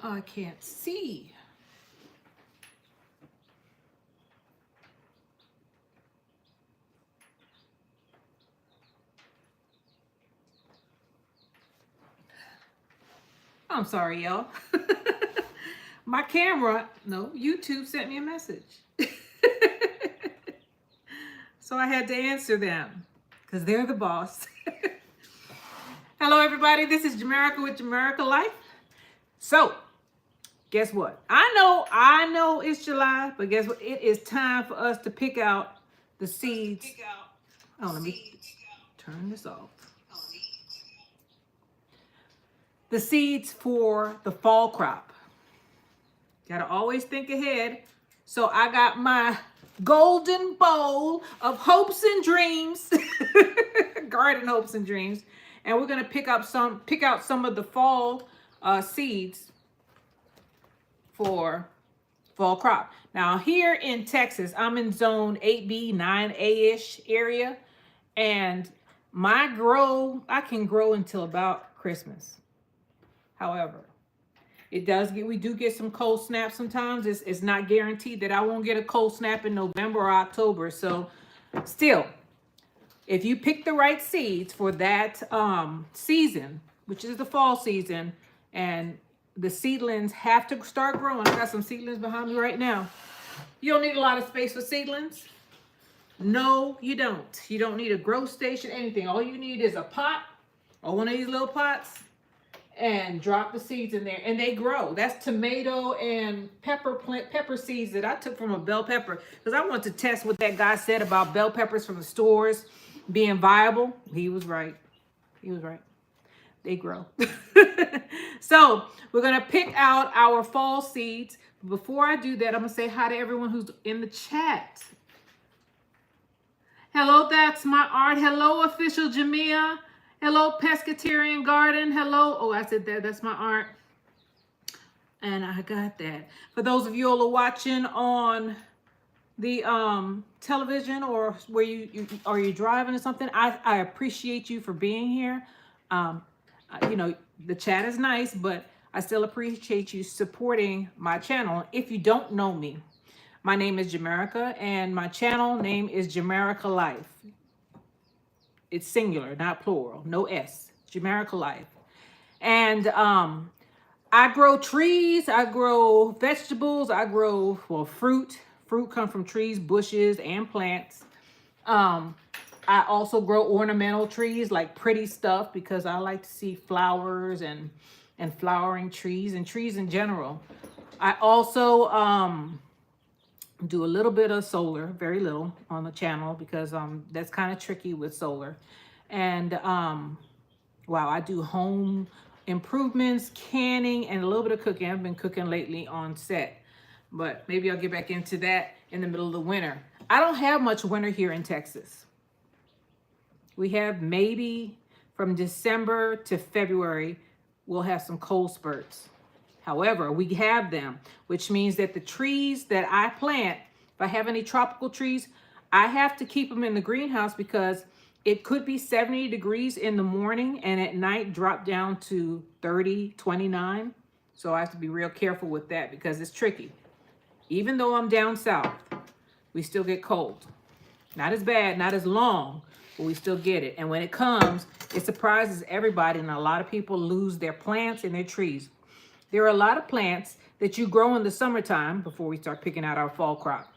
I can't see. I'm sorry, y'all. My camera, no, YouTube sent me a message. So I had to answer them because they're the boss. Hello, everybody. This is Jamerica with Jamerica Life. So, guess what? I know it's July, but guess what? It is time for us to pick out the seeds. Oh, let me turn this off. The seeds for the fall crop. Gotta always think ahead. So I got my golden bowl of hopes and dreams, garden hopes and dreams, and we're gonna pick out some of the fall seeds for fall crop. Now here in Texas, I'm in zone 8B, 9A-ish area, and I can grow until about Christmas. However, we do get some cold snaps sometimes. It's not guaranteed that I won't get a cold snap in November or October. So still, if you pick the right seeds for that season, which is the fall season, and the seedlings have to start growing. I got some seedlings behind me right now. You don't need a lot of space for seedlings. No, you don't. You don't need a grow station, anything. All you need is a pot or one of these little pots, and drop the seeds in there and they grow. That's tomato and pepper seeds that I took from a bell pepper because I wanted to test what that guy said about bell peppers from the stores being viable. He was right. They grow. So we're going to pick out our fall seeds. Before I do that, I'm going to say hi to everyone who's in the chat. Hello, that's my art. Hello, official Jamia. Hello, Pescatarian Garden. Hello. Oh, I said that. That's my art. And I got that. For those of you all who are watching on the television or where you're driving or something, I appreciate you for being here. You know, the chat is nice, but I still appreciate you supporting my channel. If you don't know me, my name is Jamerica, and my channel name is Jamerica Life. It's singular, not plural, no S. Jamerica Life. And I grow trees, I grow vegetables, I grow, well, fruit. Fruit comes from trees, bushes, and plants. I also grow ornamental trees, like pretty stuff, because I like to see flowers and flowering trees and trees in general. I also do a little bit of solar, very little on the channel, because that's kind of tricky with solar. And wow, I do home improvements, canning, and a little bit of cooking. I've been cooking lately on set, but maybe I'll get back into that in the middle of the winter. I don't have much winter here in Texas. We have maybe from December to February, we'll have some cold spurts. However, we have them, which means that the trees that I plant, if I have any tropical trees, I have to keep them in the greenhouse because it could be 70 degrees in the morning and at night drop down to 30, 29. So I have to be real careful with that because it's tricky. Even though I'm down south, we still get cold. Not as bad, not as long, but we still get it. And when it comes, it surprises everybody, and a lot of people lose their plants and their trees. There are a lot of plants that you grow in the summertime before we start picking out our fall crop.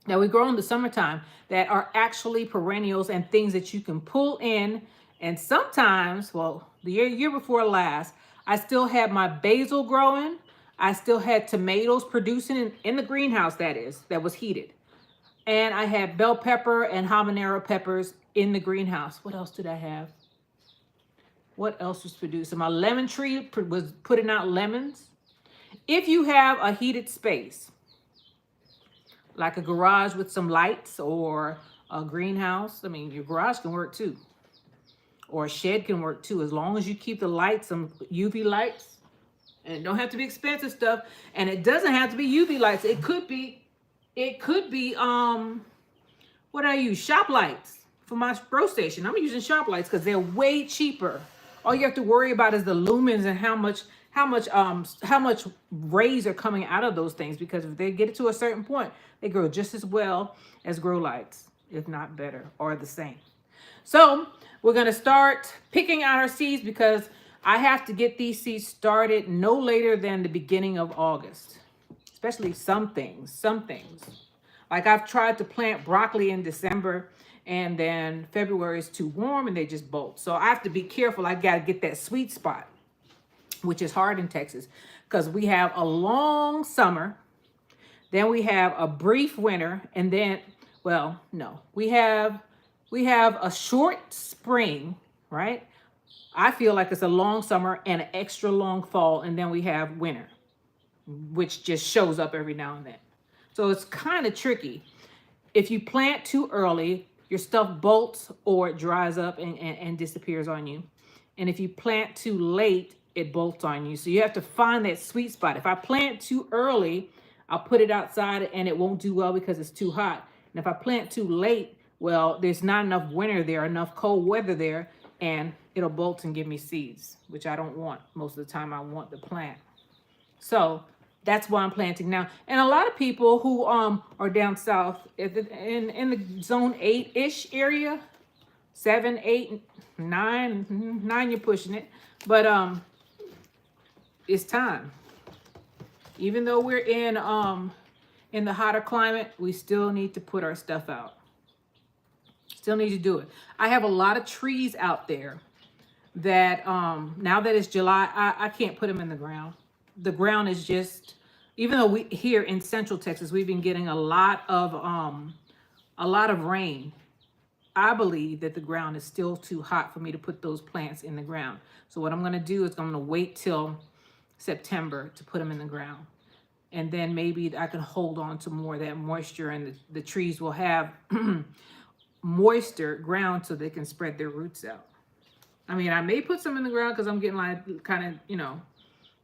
Now we grow in the summertime that are actually perennials and things that you can pull in. And sometimes, well, the year before last, I still had my basil growing. I still had tomatoes producing in the greenhouse, that was heated. And I had bell pepper and habanero peppers in the greenhouse. What else did I have? What else was producing? My lemon tree was putting out lemons. If you have a heated space, like a garage with some lights or a greenhouse, I mean, your garage can work too. Or a shed can work too, as long as you keep the lights, some UV lights. And it don't have to be expensive stuff. And it doesn't have to be UV lights. It could be what I use, shop lights for my grow station. I'm using shop lights because they're way cheaper. All you have to worry about is the lumens and how much how much rays are coming out of those things, because if they get it to a certain point, they grow just as well as grow lights, if not better or the same. So we're going to start picking out our seeds, because I have to get these seeds started no later than the beginning of August, especially some things. Like I've tried to plant broccoli in December, and then February is too warm and they just bolt. So I have to be careful. I got to get that sweet spot, which is hard in Texas, because we have a long summer, then we have a brief winter, and then, well, no, we have a short spring, right? I feel like it's a long summer and an extra long fall, and then we have winter, which just shows up every now and then. So it's kind of tricky. If you plant too early, your stuff bolts or it dries up and disappears on you. And if you plant too late, it bolts on you. So you have to find that sweet spot. If I plant too early, I'll put it outside and it won't do well because it's too hot. And if I plant too late, well, there's not enough winter there, enough cold weather there, and it'll bolt and give me seeds, which I don't want. Most of the time I want the plant. So that's why I'm planting now. And a lot of people who are down south in the zone 8-ish area, 7, 8, 9, 9, you're pushing it. But it's time. Even though we're in the hotter climate, we still need to put our stuff out. Still need to do it. I have a lot of trees out there that now that it's July, I can't put them in the ground. The ground is just, even though we here in Central Texas, we've been getting a lot of rain. I believe that the ground is still too hot for me to put those plants in the ground. So what I'm going to do is I'm going to wait till September to put them in the ground. And then maybe I can hold on to more of that moisture, and the trees will have moister ground so they can spread their roots out. I mean, I may put some in the ground because I'm getting like kind of,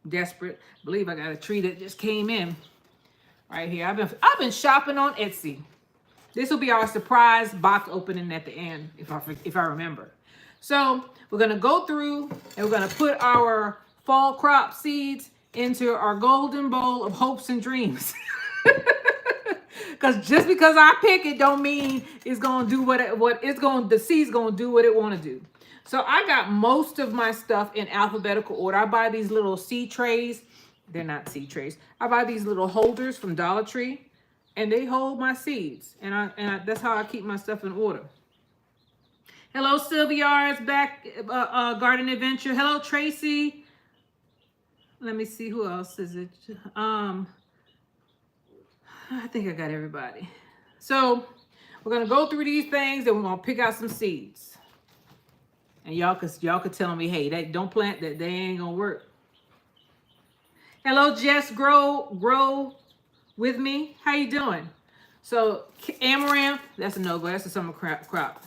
desperate. I believe I got a tree that just came in right here. I've been shopping on Etsy. This will be our surprise box opening at the end, if I remember. So we're gonna go through and we're gonna put our fall crop seeds into our golden bowl of hopes and dreams. Because just because I pick it don't mean it's gonna do the seed's gonna do what it want to do. So I got most of my stuff in alphabetical order. I buy these little seed trays. They're not seed trays. I buy these little holders from Dollar Tree, and they hold my seeds. And that's how I keep my stuff in order. Hello, Stevia is back. Garden Adventure. Hello, Tracy. Let me see, who else is it? I think I got everybody. So we're gonna go through these things and we're gonna pick out some seeds. And y'all could tell me, hey, don't plant that. They ain't gonna work. Hello, Jess. Grow with me. How you doing? So amaranth, that's a no-go. That's a summer crop.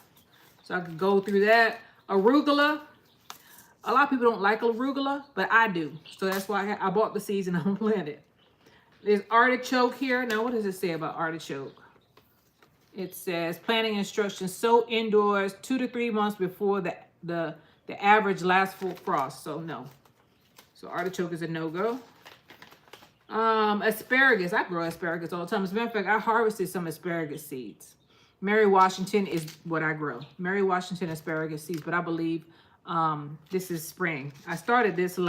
So I could go through that. Arugula. A lot of people don't like arugula, but I do. So that's why I bought the seeds and I'm planting it. There's artichoke here. Now, what does it say about artichoke? It says planting instructions: sow indoors 2 to 3 months before the average last full frost. So no. So artichoke is a no-go. Asparagus. I grow asparagus all the time. As a matter of fact, I harvested some asparagus seeds. Mary Washington is what I grow. Mary Washington asparagus seeds. But I believe this is spring. I started this the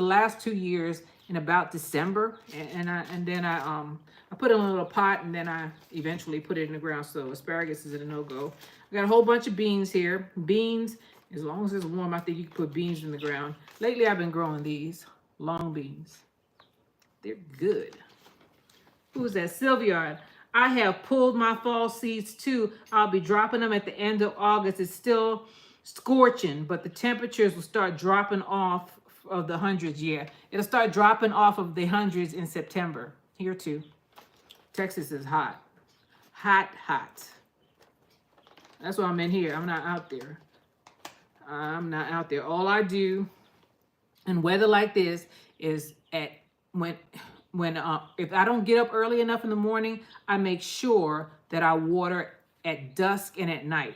last 2 years in about December, and then I put it in a little pot, and then I eventually put it in the ground. So asparagus is a no-go. I got a whole bunch of beans here. Beans, as long as it's warm, I think you can put beans in the ground. Lately, I've been growing these long beans. They're good. Who's that? Sylvia. I have pulled my fall seeds too. I'll be dropping them at the end of August. It's still scorching, but the temperatures will start dropping off of the hundreds. Yeah, it'll start dropping off of the hundreds in September. Here too. Texas is hot. Hot. That's why I'm in here. I'm not out there. All I do in weather like this is if I don't get up early enough in the morning, I make sure that I water at dusk and at night.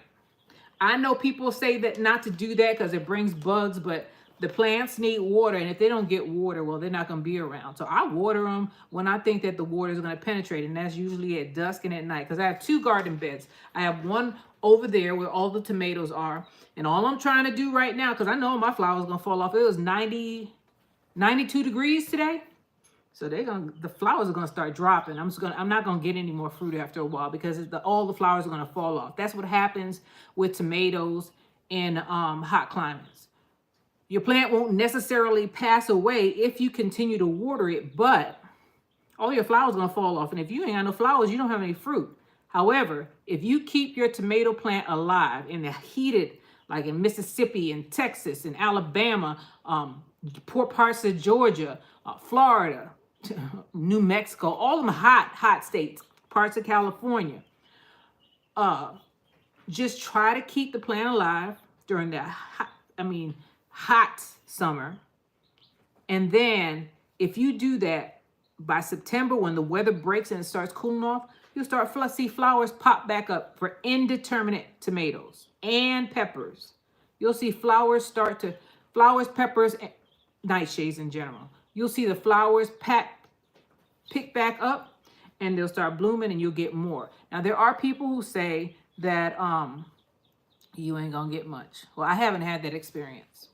I know people say that not to do that because it brings bugs, but The plants need water, and if they don't get water, well, they're not going to be around. So I water them when I think that the water is going to penetrate, and that's usually at dusk and at night, because I have 2 garden beds. I have one over there where all the tomatoes are, and all I'm trying to do right now, because I know my flowers going to fall off. It was 92 degrees today. So the flowers are gonna start dropping. I'm not gonna get any more fruit after a while, because all the flowers are gonna fall off. That's what happens with tomatoes in hot climates. Your plant won't necessarily pass away if you continue to water it, but all your flowers are gonna fall off. And if you ain't got no flowers, you don't have any fruit. However, if you keep your tomato plant alive in the heated, like in Mississippi and Texas and Alabama, poor parts of Georgia, Florida, New Mexico, all of them hot states, parts of California. Just try to keep the plant alive during that hot summer. And then if you do that, by September, when the weather breaks and it starts cooling off, you'll start to see flowers pop back up for indeterminate tomatoes and peppers. You'll see flowers, peppers, and nightshades in general. You'll see the flowers pick back up, and they'll start blooming, and you'll get more. Now, there are people who say that you ain't gonna get much. Well, I haven't had that experience.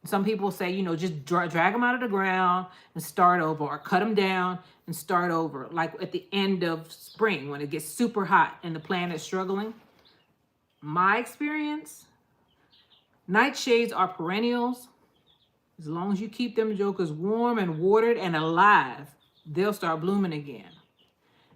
Some people say, just drag them out of the ground and start over, or cut them down and start over, like at the end of spring when it gets super hot and the plant is struggling. My experience, nightshades are perennials. As long as you keep them jokers warm and watered and alive, they'll start blooming again.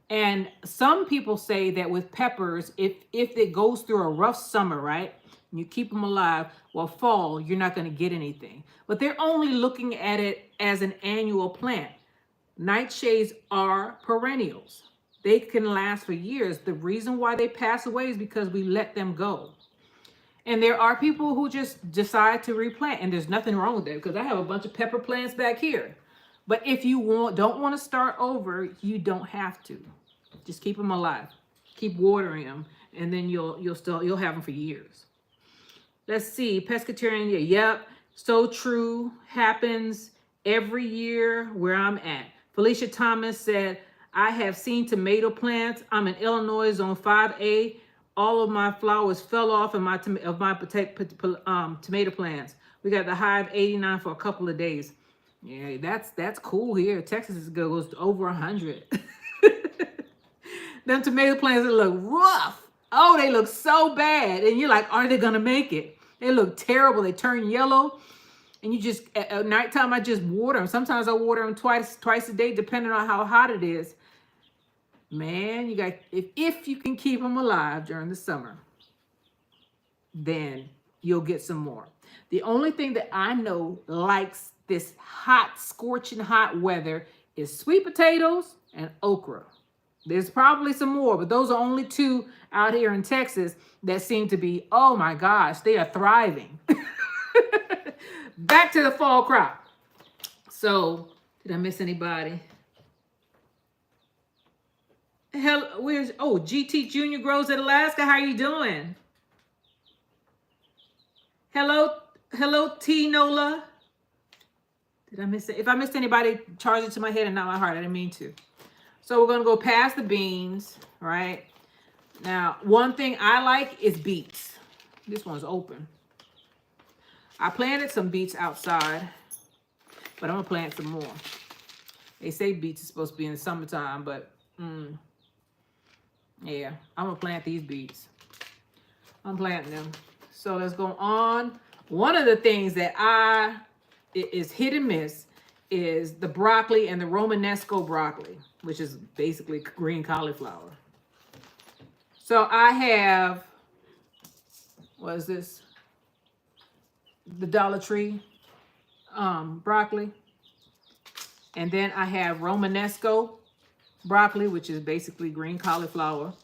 And some people say that with peppers, if it goes through a rough summer, right, and you keep them alive, well, fall, you're not going to get anything. But they're only looking at it as an annual plant. Nightshades are perennials. They can last for years. The reason why they pass away is because we let them go. And there are people who just decide to replant, and there's nothing wrong with that, because I have a bunch of pepper plants back here. But if you don't want to start over, you don't have to. Just keep them alive. Keep watering them, and then you'll have them for years. Let's see, pescatarian. Yep, so true. Happens every year where I'm at. Felicia Thomas said, I have seen tomato plants. I'm in Illinois, zone 5A. All of my flowers fell off of my tomato plants. We got the high of 89 for a couple of days. Yeah, that's cool here. Texas goes to over 100. Them tomato plants that look rough. Oh, they look so bad. And you're like, are they going to make it? They look terrible. They turn yellow. And you just, at nighttime, I just water them. Sometimes I water them twice a day, depending on how hot it is. Man, you got, if you can keep them alive during the summer, then you'll get some more. The only thing that I know likes this hot, scorching hot weather is sweet potatoes and okra. There's probably some more, but those are only 2 out here in Texas that seem to be, oh my gosh, they are thriving. Back to the fall crop. So, did I miss anybody? Hell, GT Junior grows in Alaska. How are you doing? Hello, T Nola. Did I miss it? If I missed anybody, charge it to my head and not my heart. I didn't mean to. So we're gonna go past the beans, right? Now, one thing I like is beets. This one's open. I planted some beets outside, but I'm gonna plant some more. They say beets are supposed to be in the summertime, but yeah, I'm gonna plant these beets. I'm planting them. So let's go on. One of the things that is hit and miss is the broccoli and the Romanesco broccoli, which is basically green cauliflower. So I have, what is this? The Dollar Tree broccoli. And then I have Romanesco broccoli, which is basically green cauliflower.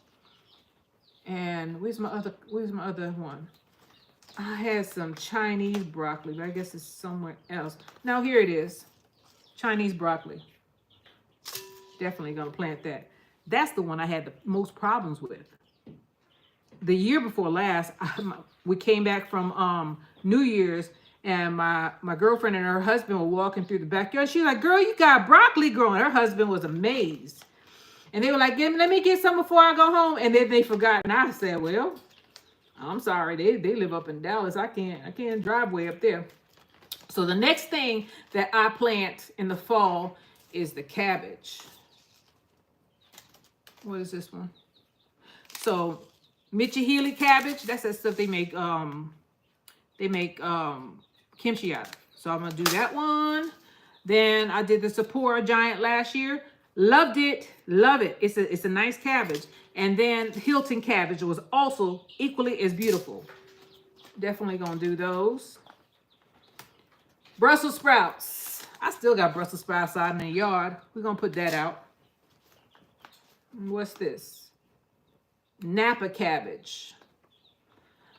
And where's my other one? I had some Chinese broccoli, but I guess it's somewhere else. Now here it is. Chinese broccoli. Definitely gonna plant that. That's the one I had the most problems with. The year before last, we came back from New Year's, And my girlfriend and her husband were walking through the backyard. She was like, girl, you got broccoli growing. Her husband was amazed. And they were like, let me get some before I go home. And then they forgot. And I said, well, I'm sorry. They live up in Dallas. I can't drive way up there. So the next thing that I plant in the fall is the cabbage. What is this one? So Mitchell Healy cabbage, that's that stuff they make kimchi out of. So I'm gonna do that one. Then I did the Sapporo Giant last year. Loved it, love it. It's a nice cabbage. And then Hilton cabbage was also equally as beautiful. Definitely gonna do those. Brussels sprouts. I still got Brussels sprouts out in the yard. We're gonna put that out. What's this? Napa cabbage.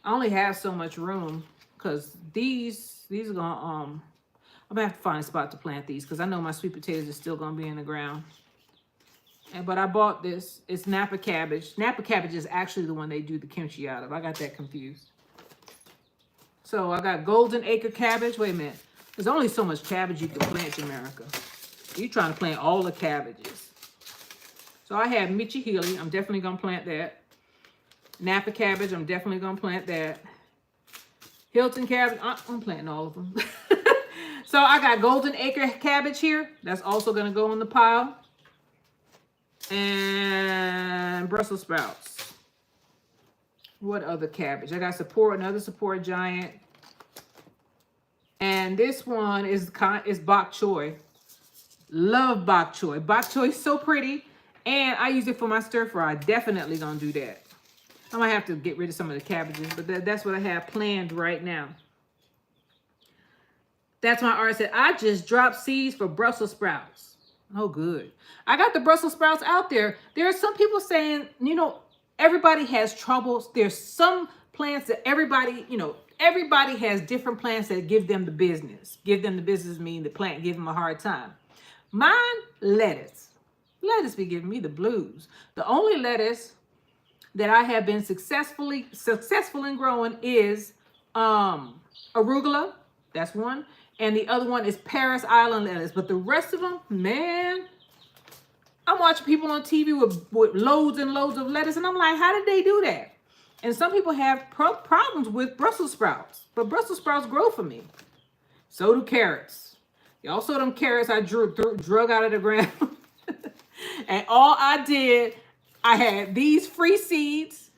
I only have so much room because these are gonna I'm gonna have to find a spot to plant these because I know my sweet potatoes are still gonna be in the ground. But I bought this. It's Napa cabbage. Napa cabbage is actually the one they do the kimchi out of. I got that confused. So I got golden acre cabbage. Wait a minute. There's only so much cabbage you can plant in America. You're trying to plant all the cabbages. So I have Mitchell Healy. I'm definitely going to plant that. Napa cabbage. I'm definitely going to plant that. Hilton cabbage. I'm planting all of them. So I got golden acre cabbage here. That's also going to go in the pile. And Brussels sprouts. What other cabbage? I got another Sapporo Giant. And this one is bok choy. Love bok choy. Bok choy is so pretty. And I use it for my stir fry. Definitely gonna do that. I might have to get rid of some of the cabbages, but that's what I have planned right now. That's my art said. I just dropped seeds for Brussels sprouts. Oh, good. I got the Brussels sprouts out there. There are some people saying, you know, everybody has troubles. There's some plants that everybody has different plants that give them the business. Give them the business mean the plant give them a hard time. Mine, lettuce. Lettuce be giving me the blues. The only lettuce that I have been successful in growing is arugula. That's one. And the other one is Paris Island lettuce. But the rest of them, man, I'm watching people on TV with loads and loads of lettuce. And I'm like, how did they do that? And some people have problems with Brussels sprouts. But Brussels sprouts grow for me. So do carrots. Y'all saw them carrots I drug out of the ground. And all I did, I had these free seeds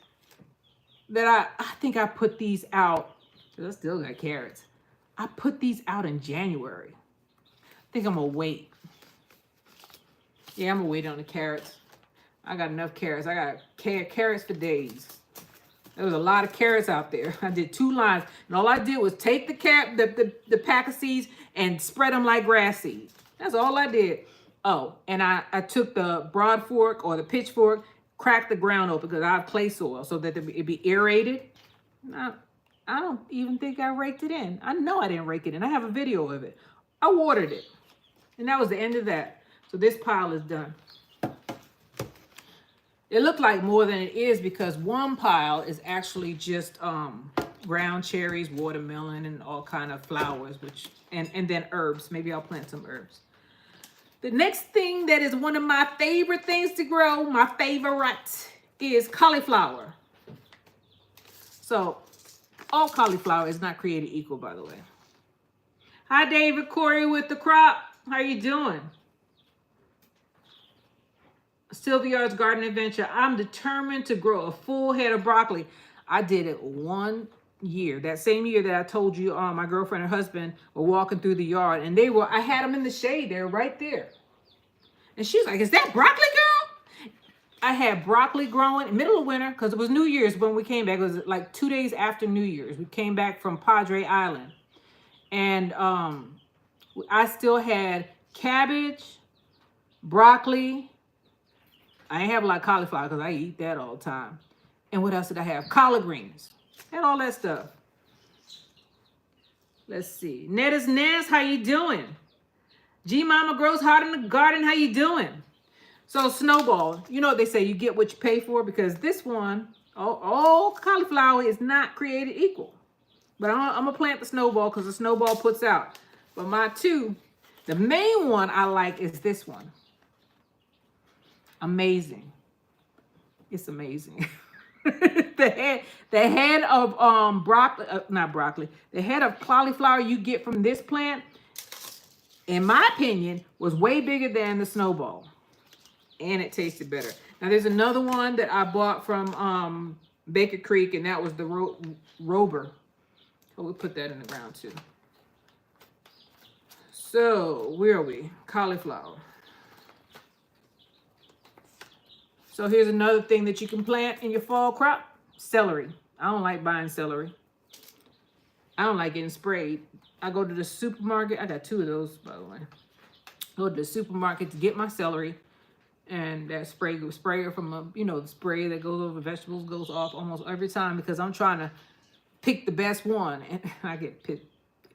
that I think I put these out. I still got carrots. I put these out in January. I think I'm going to wait. Yeah, I'm going to wait on the carrots. I got enough carrots. I got carrots for days. There was a lot of carrots out there. I did 2 lines. And all I did was take the pack of seeds and spread them like grass seed. That's all I did. Oh, and I took the broad fork or the pitchfork, cracked the ground open because I have clay soil so that it'd be aerated. I don't even think I raked it in. I know I didn't rake it in. I have a video of it. I watered it. And that was the end of that. So this pile is done. It looked like more than it is because one pile is actually just ground cherries, watermelon, and all kind of flowers, and then herbs. Maybe I'll plant some herbs. The next thing that is one of my favorite things to grow, my favorite, is cauliflower. So all cauliflower is not created equal, by the way. Hi, David Corey with the crop. How you doing? Sylvia's Garden Adventure. I'm determined to grow a full head of broccoli. I did it one year. That same year that I told you my girlfriend and husband were walking through the yard, and I had them in the shade there, right there. And she was like, is that broccoli, girl? I had broccoli growing in the middle of winter because it was New Year's when we came back. It was like 2 days after New Year's. We came back from Padre Island. And I still had cabbage, broccoli. I didn't have a lot of cauliflower because I eat that all the time. And what else did I have? Collard greens. Had all that stuff. Let's see. Netta's Nest, how you doing? G Mama Grows Hard in the Garden, how you doing? So Snowball, you know what they say, you get what you pay for, because this one, all cauliflower is not created equal. But I'm gonna plant the snowball because the snowball puts out. But my two, the main one I like is this one. Amazing. It's amazing. the head of broccoli, not broccoli, the head of cauliflower you get from this plant, in my opinion, was way bigger than the snowball. And it tasted better. Now there's another one that I bought from Baker Creek, and that was the Rober. So we'll put that in the ground too. So where are we? Cauliflower. So here's another thing that you can plant in your fall crop. Celery. I don't like buying celery. I don't like getting sprayed. I go to the supermarket. I got two of those, by the way. Go to the supermarket to get my celery. And that sprayer from, the spray that goes over vegetables goes off almost every time because I'm trying to pick the best one. And I get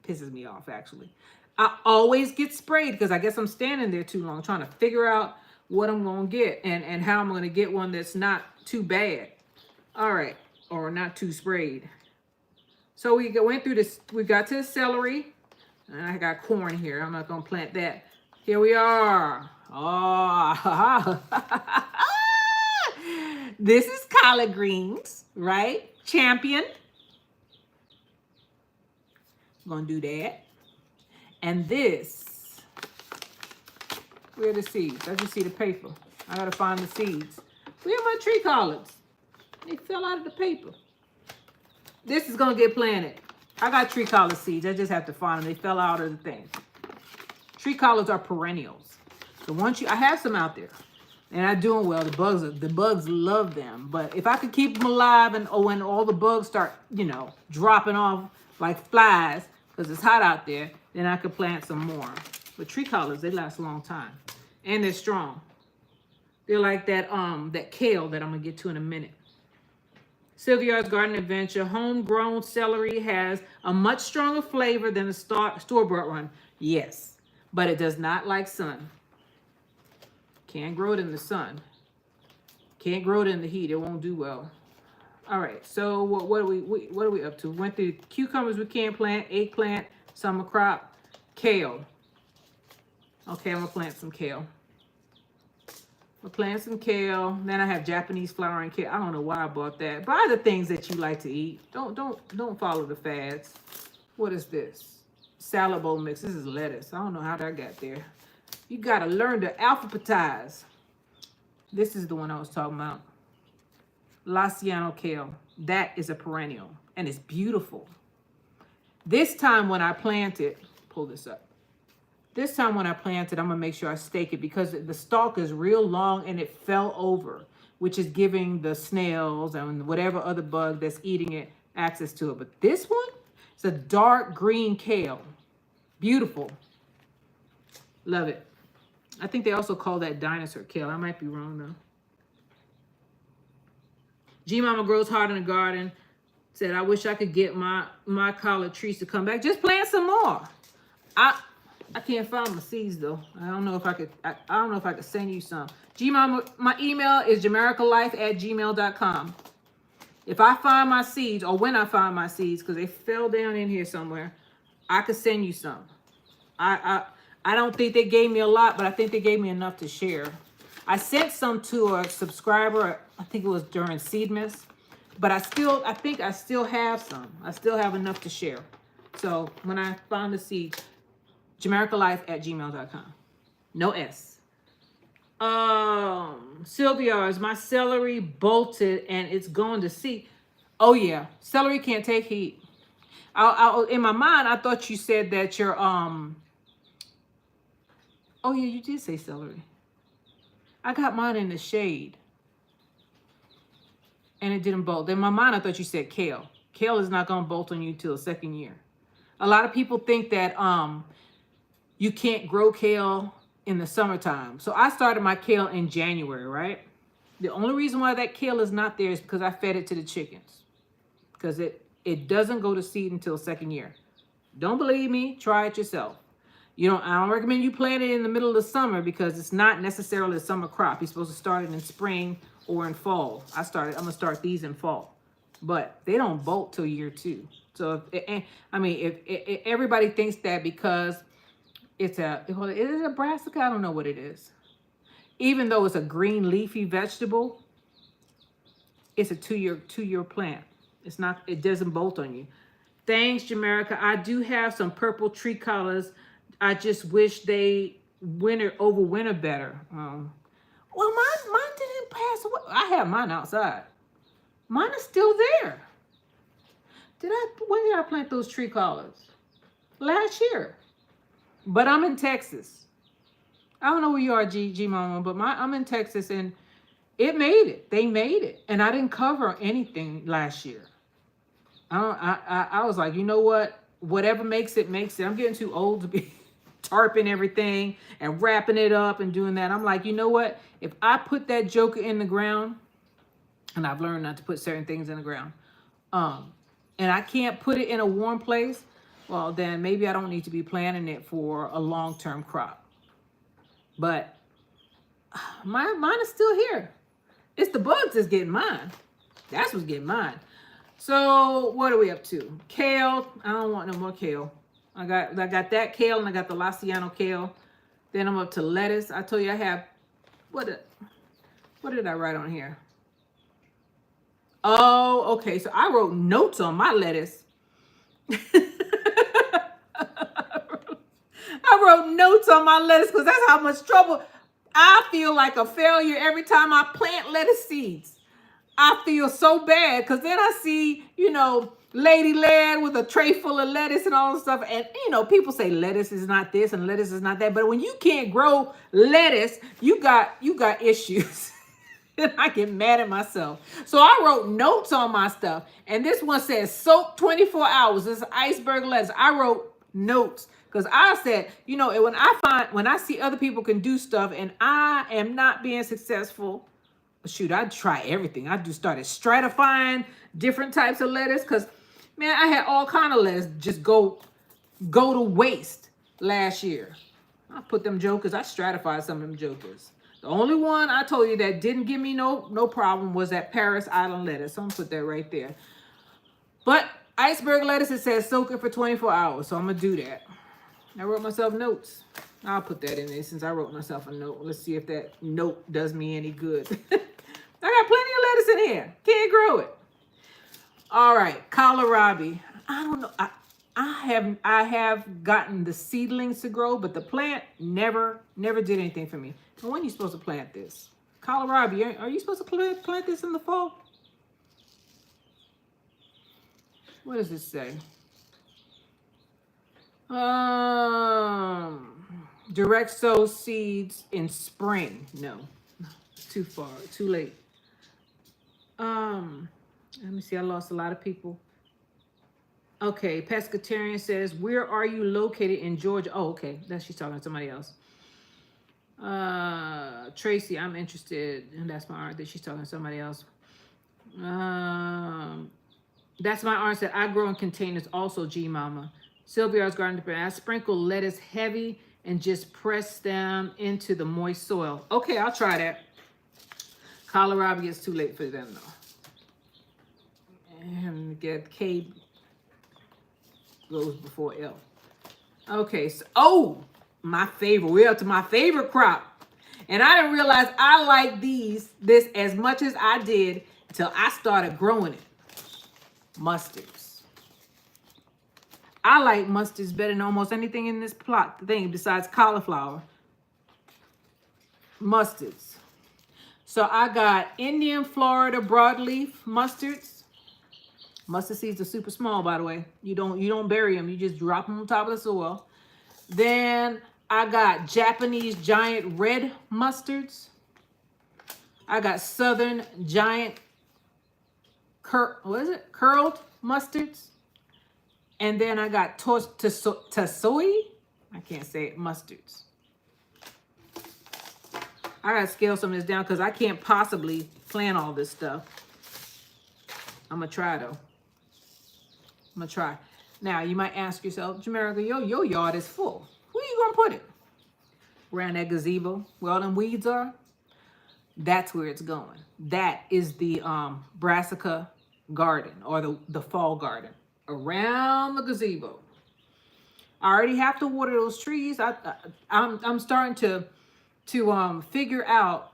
pisses me off, actually. I always get sprayed because I guess I'm standing there too long trying to figure out what I'm going to get and how I'm going to get one that's not too bad. All right. Or not too sprayed. So we went through this. We got to the celery. And I got corn here. I'm not going to plant that. Here we are. Oh, this is collard greens, right? Champion. I'm going to do that. And this. Where are the seeds? I just see the paper. I gotta find the seeds. Where are my tree collards? They fell out of the paper. This is gonna get planted. I got tree collard seeds. I just have to find them. They fell out of the thing. Tree collards are perennials. So I have some out there, and I'm doing well. The bugs love them. But if I could keep them alive, and when all the bugs start, dropping off like flies, because it's hot out there, then I could plant some more. But tree collards, they last a long time. And they're strong. They're like that kale that I'm going to get to in a minute. Sylvia's Garden Adventure. Homegrown celery has a much stronger flavor than the store-bought one. Yes. But it does not like sun. Can't grow it in the sun. Can't grow it in the heat. It won't do well. All right. So what are we up to? Went through cucumbers we can't plant. Eggplant. Summer crop. Kale. Okay, I'm going to plant some kale. I'll plant some kale. Then I have Japanese flowering kale. I don't know why I bought that. Buy the things that you like to eat. Don't follow the fads. What is this? Salad bowl mix. This is lettuce. I don't know how that got there. You got to learn to alphabetize. This is the one I was talking about. Laciano kale. That is a perennial. And it's beautiful. This time when I planted, pull this up. This time when I plant it, I'm going to make sure I stake it because the stalk is real long and it fell over, which is giving the snails and whatever other bug that's eating it access to it. But this one, it's a dark green kale. Beautiful. Love it. I think they also call that dinosaur kale. I might be wrong though. G Mama Grows Hard in the Garden said, I wish I could get my collard trees to come back. Just plant some more. I can't find my seeds though. I don't know if I could. I don't know if I could send you some. G-Mama, my email is jamericalife@gmail.com. If I find my seeds, or when I find my seeds, because they fell down in here somewhere, I could send you some. I don't think they gave me a lot, but I think they gave me enough to share. I sent some to a subscriber. I think it was during Seedmas, but I think I still have some. I still have enough to share. So when I find the seeds. jamericalife@gmail.com. No S. Sylvia, is my celery bolted and it's going to seed? Oh yeah, celery can't take heat. In my mind, I thought you said that your oh yeah, you did say celery. I got mine in the shade, and it didn't bolt. In my mind, I thought you said kale. Kale is not going to bolt on you till the second year. A lot of people think that you can't grow kale in the summertime. So I started my kale in January, right? The only reason why that kale is not there is because I fed it to the chickens. Because it doesn't go to seed until second year. Don't believe me? Try it yourself. I don't recommend you plant it in the middle of the summer because it's not necessarily a summer crop. You're supposed to start it in spring or in fall. I'm going to start these in fall. but they don't bolt till year 2. So if everybody thinks that because is it a brassica? I don't know what it is. Even though it's a green leafy vegetable, it's a two-year plant. It doesn't bolt on you. Thanks, Jamaica. I do have some purple tree colors. I just wish they overwinter better. Well, mine didn't pass away. I have mine outside. Mine is still there. When did I plant those tree collards? Last year. But I'm in Texas. I don't know where you are, G Mama, but I'm in Texas, and it made it. They made it. And I didn't cover anything last year. I was like, you know what? Whatever makes it, makes it. I'm getting too old to be tarping everything and wrapping it up and doing that. I'm like, you know what? If I put that joker in the ground, and I've learned not to put certain things in the ground, and I can't put it in a warm place, well, then maybe I don't need to be planting it for a long-term crop. But mine is still here. It's the bugs that's getting mine. That's what's getting mine. So what are we up to? Kale. I don't want no more kale. I got that kale, and I got the Laciano kale. Then I'm up to lettuce. I told you I have, what did I write on here? Oh, okay. So I wrote notes on my lettuce. I wrote notes on my lettuce because that's how much trouble. I feel like a failure every time I plant lettuce seeds. I feel so bad because then I see, Lady Lad with a tray full of lettuce and all this stuff. And, people say lettuce is not this and lettuce is not that. But when you can't grow lettuce, you got issues. And I get mad at myself. So I wrote notes on my stuff. And this one says soak 24 hours. This is iceberg lettuce. I wrote notes because I said, when I see other people can do stuff and I am not being successful, shoot, I'd try everything. I just started stratifying different types of lettuce because, man, I had all kind of lettuce just go to waste last year. I put them jokers. I stratified some of them jokers. The only one I told you that didn't give me no problem was that Paris Island lettuce. So I'm going to put that right there. But iceberg lettuce, it says soak it for 24 hours. So I'm going to do that. I wrote myself notes. I'll put that in there since I wrote myself a note. Let's see if that note does me any good. I got plenty of lettuce in here. Can't grow it. All right, kohlrabi. I don't know. I have gotten the seedlings to grow, but the plant never did anything for me. And when are you supposed to plant this? Kohlrabi, are you supposed to plant this in the fall? What does it say? Direct sow seeds in spring. No, too far, too late. Let me see. I lost a lot of people. Okay, pescatarian says, where are you located in Georgia? Oh, okay. She's talking to somebody else. Tracy, I'm interested. And that's my aunt that she's talking to somebody else. That's my aunt said, I grow in containers also, G Mama. Sylvia's garden. I sprinkle lettuce heavy and just press them into the moist soil. Okay, I'll try that. Kohlrabi is too late for them though. And get K goes before L. Okay, so my favorite. We're up to my favorite crop. And I didn't realize I like this as much as I did until I started growing it. Mustards. I like mustards better than almost anything in this plot thing besides cauliflower. Mustards. So I got Indian Florida broadleaf mustards. Mustard seeds are super small, by the way. You don't bury them. You just drop them on top of the soil. Then I got Japanese giant red mustards. I got Southern giant curled mustards. And then I got Tasoi. I can't say it. Mustards. I gotta scale some of this down because I can't possibly plant all this stuff. I'm gonna try though. I'm gonna try. Now you might ask yourself, Jamaica, your yard is full. Where you gonna put it? Around that gazebo where all them weeds are? That's where it's going. That is the brassica garden or the fall garden around the gazebo. I already have to water those trees. I'm starting to figure out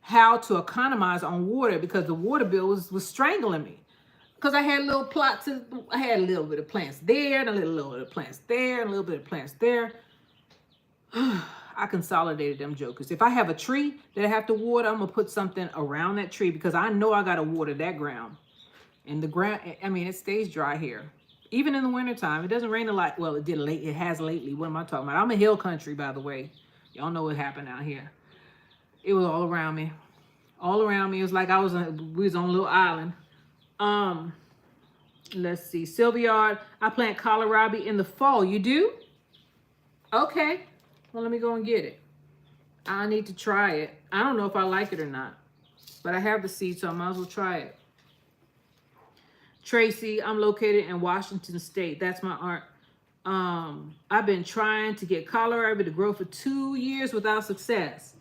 how to economize on water because the water bill was strangling me. Because I had little plots, I had a little bit of plants there, and a little bit of plants there, and a little bit of plants there. I consolidated them jokers. If I have a tree that I have to water, I'm gonna put something around that tree because I know I gotta water that ground. And the ground, I mean, it stays dry here. Even in the wintertime, it doesn't rain a lot. Well, it has lately. What am I talking about? I'm a hill country, by the way. Y'all know what happened out here. It was all around me. All around me. It was like we was on a little island. Let's see. Sylviard, I plant kohlrabi in the fall. You do? Okay. Well, let me go and get it. I need to try it. I don't know if I like it or not. But I have the seed, so I might as well try it. Tracy, I'm located in Washington State. That's my aunt. I've been trying to get kohlrabi to grow for 2 years without success.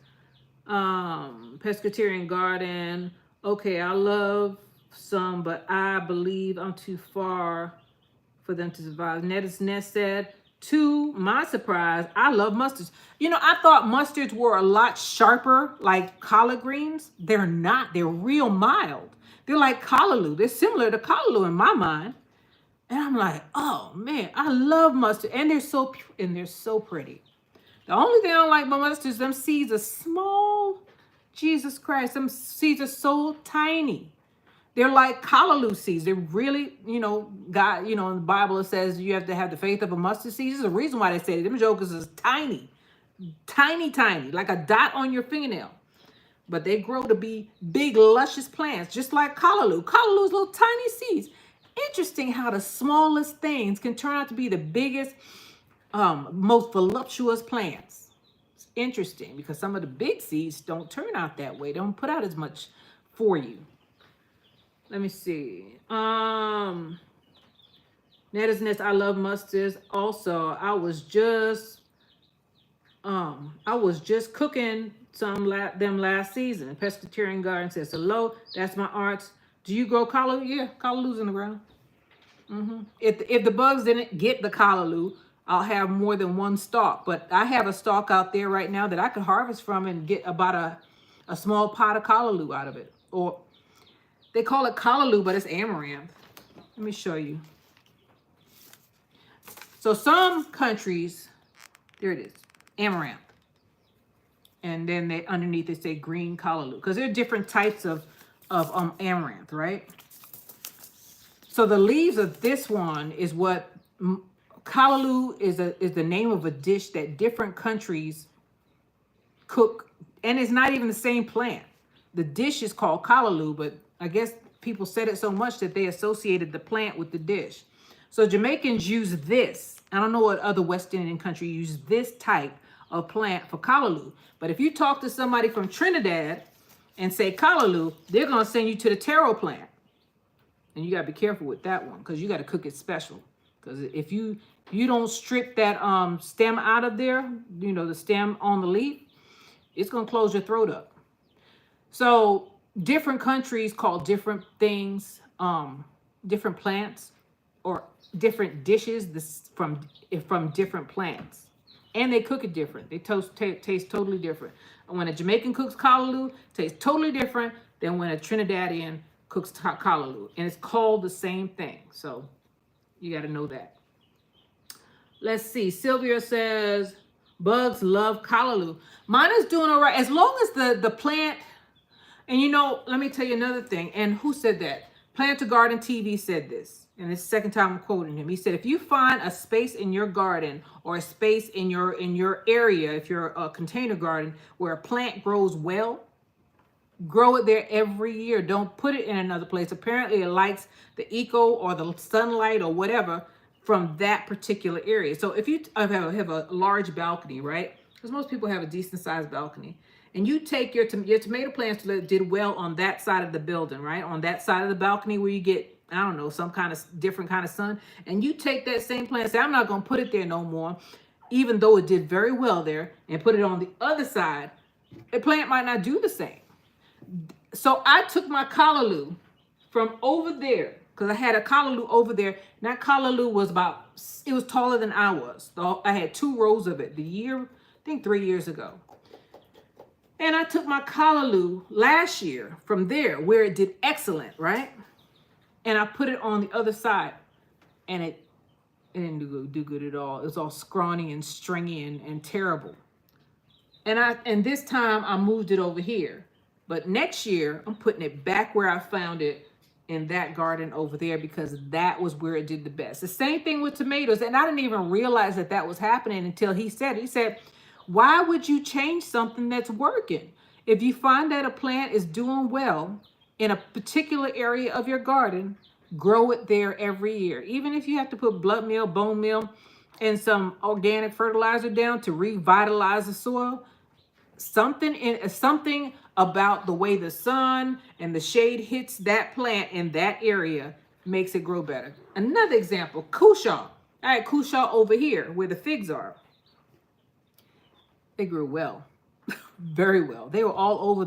Pescatarian garden. Okay, I love some, but I believe I'm too far for them to survive. Ness said, to my surprise, I love mustards. You know, I thought mustards were a lot sharper, like collard greens. They're not. They're real mild. They're like callaloo. They're similar to callaloo in my mind. And I'm like, oh man, I love mustard. And they're so pretty. The only thing I don't like about mustard is them seeds are small. Jesus Christ, them seeds are so tiny. They're like callaloo seeds. They're really, God, in the Bible it says you have to have the faith of a mustard seed. There's a reason why they say it. Them jokers is tiny. Tiny, like a dot on your fingernail. But they grow to be big, luscious plants, just like callaloo. Callaloo is little tiny seeds. Interesting how the smallest things can turn out to be the biggest, most voluptuous plants. It's interesting because some of the big seeds don't turn out that way. They don't put out as much for you. Let me see. Nest, I love mustards. Also, I was just cooking some them last season. Pescatarian garden says hello. That's my aunts. Do you grow callaloo? Yeah, callaloo's in the ground. If the bugs didn't get the callaloo, I'll have more than one stalk. But I have a stalk out there right now that I could harvest from and get about a small pot of callaloo out of it. Or they call it callaloo, but it's amaranth. Let me show you. So some countries, there it is, amaranth. And then they underneath they say green callaloo because there are different types of amaranth, right? So the leaves of this one is what callaloo is the name of a dish that different countries cook, and it's not even the same plant. The dish is called callaloo, but I guess people said it so much that they associated the plant with the dish. So Jamaicans use this. I don't know what other West Indian country use this type of plant for callaloo. But if you talk to somebody from Trinidad and say callaloo, they're going to send you to the taro plant. And you got to be careful with that one because you got to cook it special. Because if you don't strip that stem out of there, the stem on the leaf, it's going to close your throat up. So different countries call different things, different plants or different dishes from different plants. And they cook it different. They taste totally different. And when a Jamaican cooks callaloo, it tastes totally different than when a Trinidadian cooks callaloo. And it's called the same thing. So you got to know that. Let's see. Sylvia says, bugs love callaloo. Mine is doing all right. As long as the plant, and let me tell you another thing. And who said that? Plant to Garden TV said this. And it's the second time I'm quoting him. He said, if you find a space in your garden or a space in your area, if you're a container garden where a plant grows well, grow it there every year. Don't put it in another place. Apparently it likes the eco or the sunlight or whatever from that particular area. So if you have a large balcony, right? Because most people have a decent sized balcony. And you take your tomato plants that did well on that side of the building, right? On that side of the balcony where you get, I don't know, some kind of different kind of sun. And you take that same plant and say, I'm not going to put it there no more, even though it did very well there, and put it on the other side. The plant might not do the same. So I took my callaloo from over there because I had a callaloo over there. And that callaloo was it was taller than I was. So I had 2 rows of it I think 3 years ago. And I took my callaloo last year from there where it did excellent, right? And I put it on the other side, and it didn't do good at all. It was all scrawny and stringy and terrible. And this time I moved it over here. But next year I'm putting it back where I found it in that garden over there, because that was where it did the best. The same thing with tomatoes. And I didn't even realize that was happening until he said, why would you change something that's working? If you find that a plant is doing well in a particular area of your garden, grow it there every year. Even if you have to put blood meal, bone meal, and some organic fertilizer down to revitalize the soil, something about the way the sun and the shade hits that plant in that area makes it grow better. Another example, cushaw. I had cushaw over here where the figs are. They grew well, very well. They were all over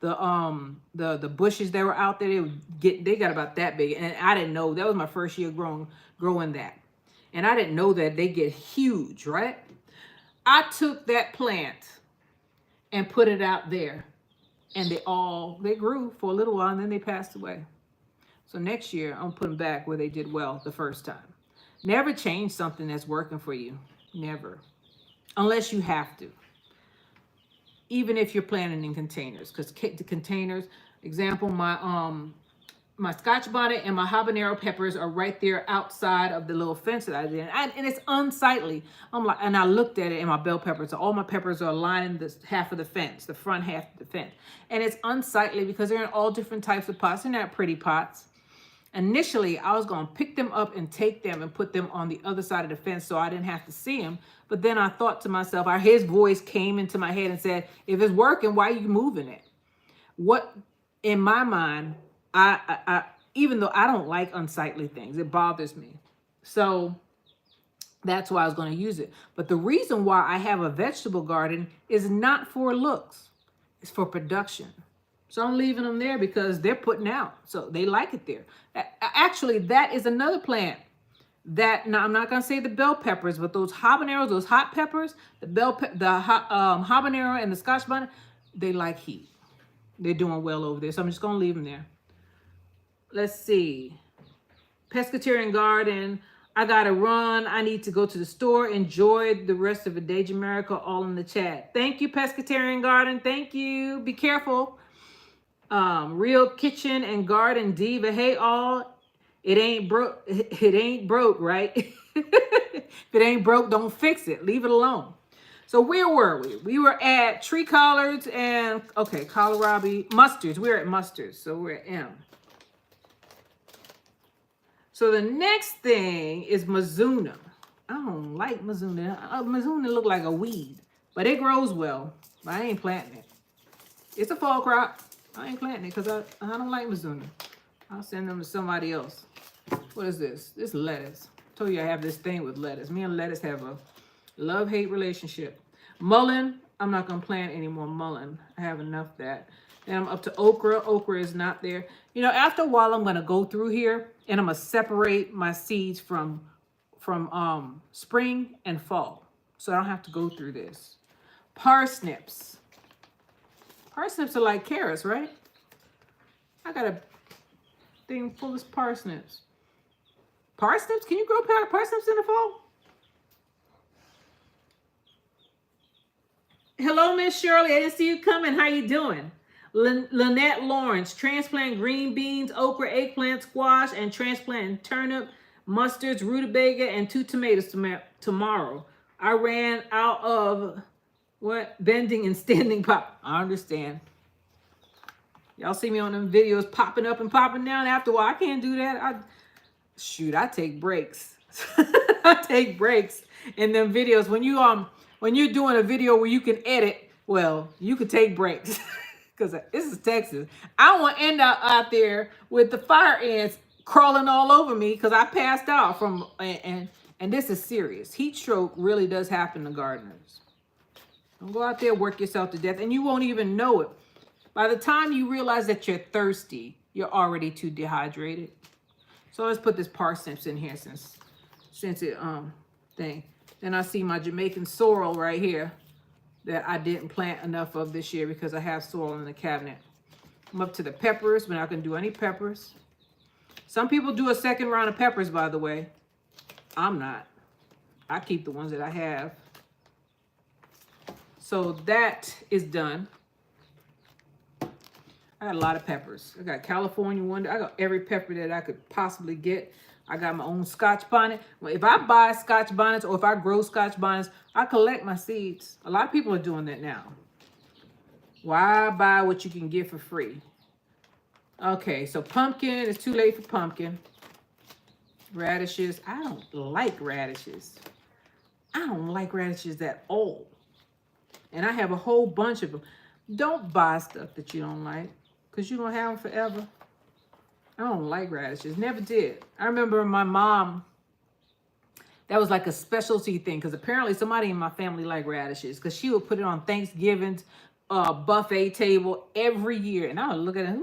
the bushes that were out there. They got about that big, and I didn't know. That was my first year growing that, and I didn't know that they get huge, right? I took that plant and put it out there, and they grew for a little while, and then they passed away. So next year I'm putting back where they did well the first time. Never change something that's working for you. Never, unless you have to. Even if you're planting in containers, because the containers, example, my Scotch bonnet and my habanero peppers are right there outside of the little fence that I did, and it's unsightly. And I looked at it, and my bell peppers, so all my peppers are lining this half of the fence, the front half of the fence, and it's unsightly because they're in all different types of pots. They're not pretty pots. Initially, I was going to pick them up and take them and put them on the other side of the fence so I didn't have to see them. But then I thought to myself, his voice came into my head and said, if it's working, why are you moving it? What, in my mind, I even though I don't like unsightly things, it bothers me. So that's why I was going to use it. But the reason why I have a vegetable garden is not for looks. It's for production. So I'm leaving them there because they're putting out. So they like it there. Actually, that is another plant that, now I'm not going to say the bell peppers, but those habaneros, those hot peppers, the habanero and the Scotch bonnet, they like heat. They're doing well over there. So I'm just going to leave them there. Let's see. Pescatarian garden. I got to run. I need to go to the store. Enjoy the rest of the day, Jamaica, all in the chat. Thank you, Pescatarian garden. Thank you. Be careful. Real kitchen and garden diva. Hey, all. It ain't broke. It ain't broke, right? If it ain't broke, don't fix it. Leave it alone. So where were we? We were at tree collards and, okay, kohlrabi, mustards. We're at mustards. So we're at M. So the next thing is Mizuna. I don't like Mizuna. Mizuna look like a weed, but it grows well. But I ain't planting it. It's a fall crop. I ain't planting it because I don't like Mizuna. I'll send them to somebody else. What is this? This lettuce. I told you I have this thing with lettuce. Me and lettuce have a love-hate relationship. Mullein. I'm not going to plant any more mullein. I have enough of that. Then I'm up to okra. Okra is not there. You know, after a while, I'm going to go through here and I'm going to separate my seeds from spring and fall. So I don't have to go through this. Parsnips. Parsnips are like carrots, right? I got a thing full of parsnips. Parsnips? Can you grow parsnips in the fall? Hello, Miss Shirley. I didn't see you coming. How you doing? Lynette Lawrence, transplant green beans, okra, eggplant, squash, and transplant turnip, mustards, rutabaga, and 2 tomatoes tomorrow. I ran out of bending and standing pop. I understand. Y'all see me on them videos popping up and popping down. After a while, I can't do that. I take breaks. I take breaks in them videos. When you're doing a video where you can edit, well, you can take breaks. Because this is Texas. I don't want to end up out there with the fire ants crawling all over me because I passed out from, and this is serious. Heat stroke really does happen to gardeners. Don't go out there, work yourself to death, and you won't even know it. By the time you realize that you're thirsty, you're already too dehydrated. So let's put this parsnips in here since it thing. Then I see my Jamaican sorrel right here that I didn't plant enough of this year because I have sorrel in the cabinet. I'm up to the peppers, but I can do any peppers. Some people do a second round of peppers, by the way. I'm not. I keep the ones that I have. So that is done. I got a lot of peppers. I got California Wonder. I got every pepper that I could possibly get. I got my own Scotch bonnet. Well, if I buy Scotch bonnets or if I grow Scotch bonnets, I collect my seeds. A lot of people are doing that now. Why buy what you can get for free? Okay, so pumpkin. It's too late for pumpkin. Radishes. I don't like radishes. I don't like radishes at all. And I have a whole bunch of them. Don't buy stuff that you don't like because you're going to have them forever. I don't like radishes. Never did. I remember my mom, that was like a specialty thing because apparently somebody in my family liked radishes because she would put it on Thanksgiving's buffet table every year. And I would look at it,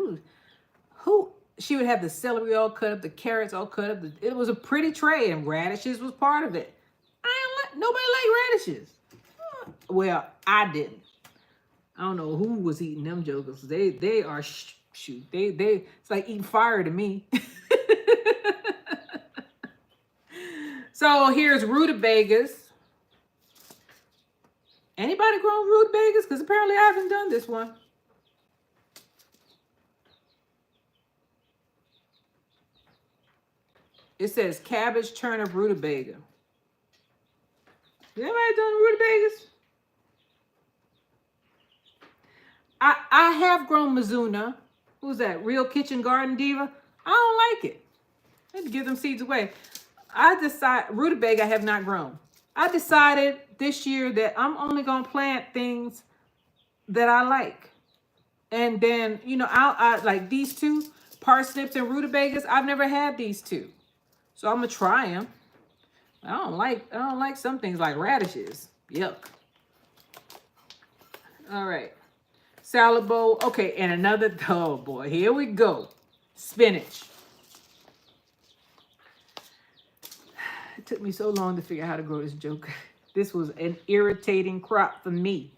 who she would have the celery all cut up, the carrots all cut up. It was a pretty tray and radishes was part of it. Nobody liked radishes. Well, I didn't. I don't know who was eating them jokers. They are shoot. It's like eating fire to me. So here's rutabagas. Anybody grown rutabagas? Because apparently I haven't done this one. It says cabbage, turnip, rutabaga. Has anybody done rutabagas? I have grown Mizuna. Who's that? Real Kitchen Garden Diva. I don't like it. I had to give them seeds away. Rutabaga I have not grown. I decided this year that I'm only going to plant things that I like. And then, you know, I like these two, parsnips and rutabagas. I've never had these two. So I'm going to try them. I don't like some things like radishes. Yuck. All right. Salad bowl. Okay, and another, oh boy, here we go. Spinach. It took me so long to figure out how to grow this joke. This was an irritating crop for me.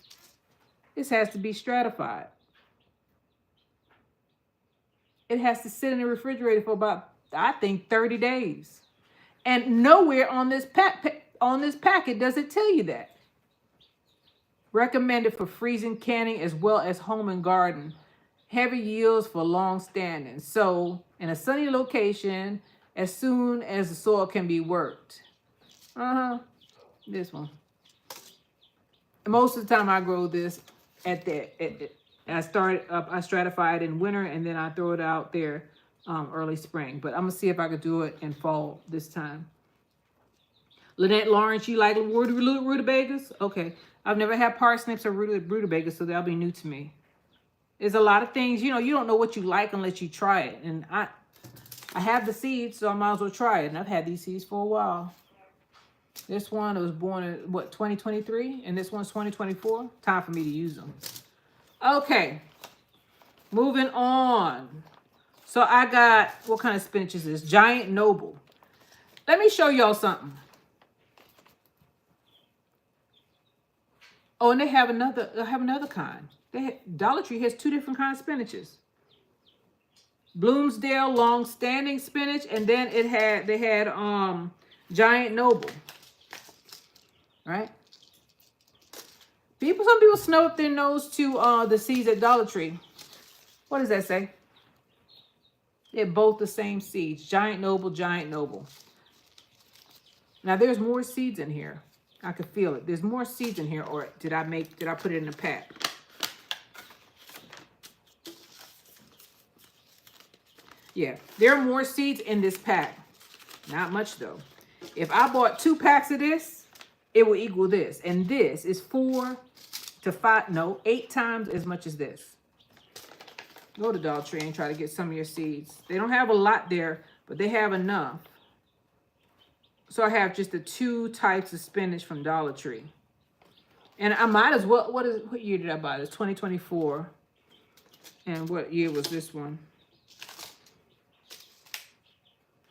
This has to be stratified. It has to sit in the refrigerator for about, I think, 30 days. And nowhere on this packet does it tell you that. Recommended for freezing, canning, as well as home and garden. Heavy yields for long standing. So, in a sunny location, as soon as the soil can be worked. This one. Most of the time I grow this I stratify it in winter and then I throw it out there early spring. But I'm going to see if I could do it in fall this time. Lynette Lawrence, you like rutabagas? Okay. I've never had parsnips or rutabagas, so that'll be new to me. There's a lot of things, you know, you don't know what you like unless you try it. And I have the seeds, so I might as well try it. And I've had these seeds for a while. This one was born in, 2023? And this one's 2024? Time for me to use them. Okay. Moving on. So I got, what kind of spinach is this? Giant Noble. Let me show y'all something. Oh, and they have another kind. Dollar Tree has two different kinds of spinaches. Bloomsdale long-standing spinach, and then they had Giant Noble. Right? Some people snub up their nose to the seeds at Dollar Tree. What does that say? They're both the same seeds. Giant Noble, Giant Noble. Now there's more seeds in here. I could feel it. There's more seeds in here, or did I put it in a pack? Yeah, there are more seeds in this pack. Not much though. If I bought 2 packs of this, it will equal this. And this is 8 times as much as this. Go to Dollar Tree and try to get some of your seeds. They don't have a lot there, but they have enough. So I have just the 2 types of spinach from Dollar Tree. And I might as well, what year did I buy this? 2024. And what year was this one?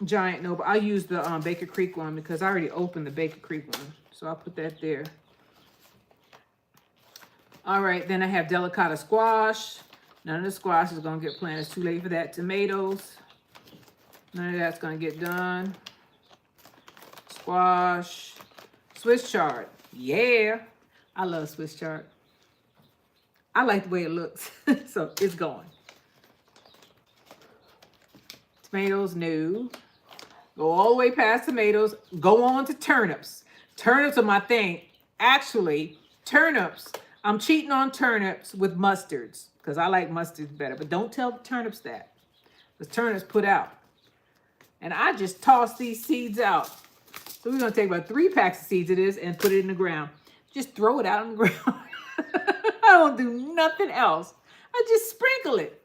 giant, no, but I'll use the Baker Creek one because I already opened the Baker Creek one. So I'll put that there. All right, then I have delicata squash. None of the squash is going to get planted. It's too late for that. Tomatoes. None of that's going to get done. Squash. Swiss chard. Yeah. I love Swiss chard. I like the way it looks. So it's going. Tomatoes, no. Go all the way past tomatoes. Go on to turnips. Turnips are my thing. Actually, turnips. I'm cheating on turnips with mustards because I like mustards better. But don't tell the turnips that. Because turnips put out. And I just toss these seeds out. So we're going to take about 3 packs of seeds of this and put it in the ground. Just throw it out on the ground. I don't do nothing else. I just sprinkle it.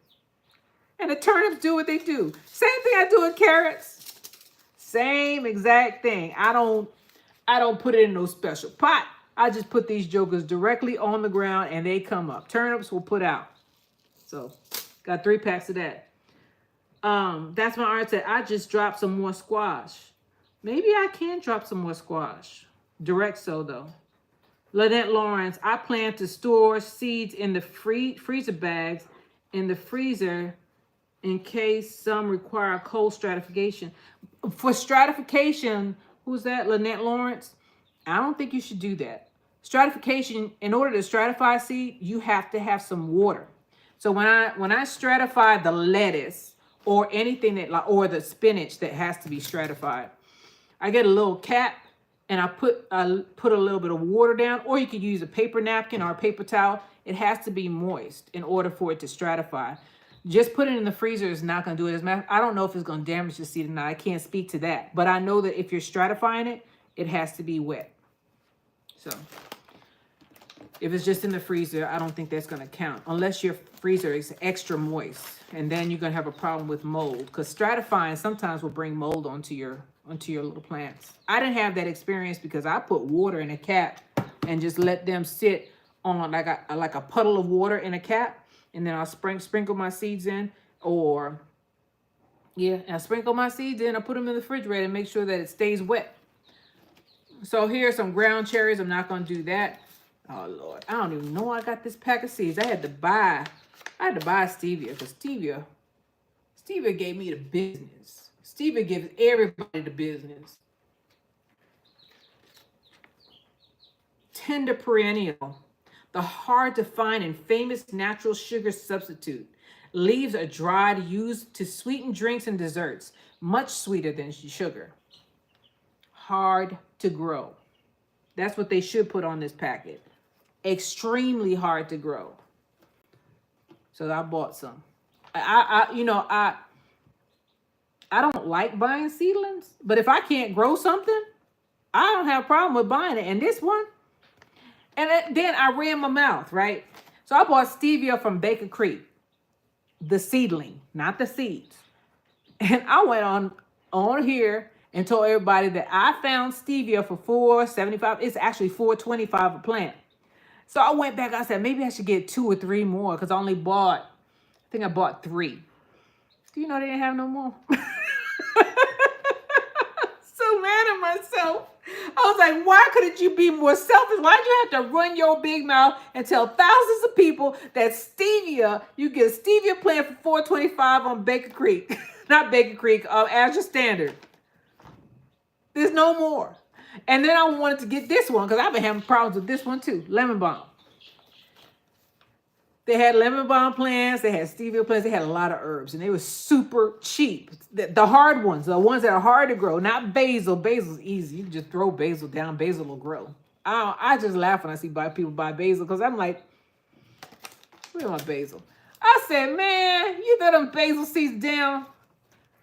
And the turnips do what they do. Same thing I do with carrots. Same exact thing. I don't put it in no special pot. I just put these jokers directly on the ground and they come up. Turnips will put out. So got 3 packs of that. That's my art set. I just dropped some more squash. Maybe I can drop some more squash. Direct sow though. Lynette Lawrence, I plan to store seeds in the freezer bags in the freezer in case some require cold stratification. For stratification, who's that? Lynette Lawrence? I don't think you should do that. Stratification, in order to stratify seed, you have to have some water. So when I stratify the lettuce or anything that, or the spinach that has to be stratified, I get a little cap and I put a little bit of water down, or you could use a paper napkin or a paper towel. It has to be moist in order for it to stratify. Just put it in the freezer is not going to do it. I don't know if it's going to damage the seed or not. I can't speak to that. But I know that if you're stratifying it, it has to be wet. So if it's just in the freezer, I don't think that's going to count. Unless your freezer is extra moist. And then you're going to have a problem with mold. Because stratifying sometimes will bring mold onto your little plants. I didn't have that experience because I put water in a cap and just let them sit on like a puddle of water in a cap. And then I'll sprinkle my seeds in, or yeah, I sprinkle my seeds in. I put them in the refrigerator and make sure that it stays wet. So here's some ground cherries. I'm not going to do that. Oh Lord, I don't even know I got this pack of seeds. I had to buy Stevia because Stevia gave me the business. Stevia gives everybody the business. Tender perennial. The hard to find and famous natural sugar substitute. Leaves are dried, used to sweeten drinks and desserts. Much sweeter than sugar. Hard to grow. That's what they should put on this packet. Extremely hard to grow. So I bought some. I don't like buying seedlings, but if I can't grow something, I don't have a problem with buying it. And this one, and then I ran my mouth, right? So I bought Stevia from Baker Creek. The seedling, not the seeds. And I went on here and told everybody that I found Stevia for $4.75. It's actually $4.25 a plant. So I went back. I said, maybe I should get 2 or 3 more because I bought 3. Do you know they didn't have no more? So mad at myself. I was like, why couldn't you be more selfish? Why'd you have to run your big mouth and tell thousands of people that Stevia, you get a Stevia plant for $4.25 on Baker Creek. Not Baker Creek, Azure Standard. There's no more. And then I wanted to get this one because I've been having problems with this one too. Lemon balm. They had lemon balm plants. They had Stevia plants. They had a lot of herbs. And they were super cheap. The hard ones, the ones that are hard to grow. Not basil. Basil's easy. You can just throw basil down. Basil will grow. I just laugh when I see people buy basil because I'm like, where's my basil? I said, man, you throw them basil seeds down.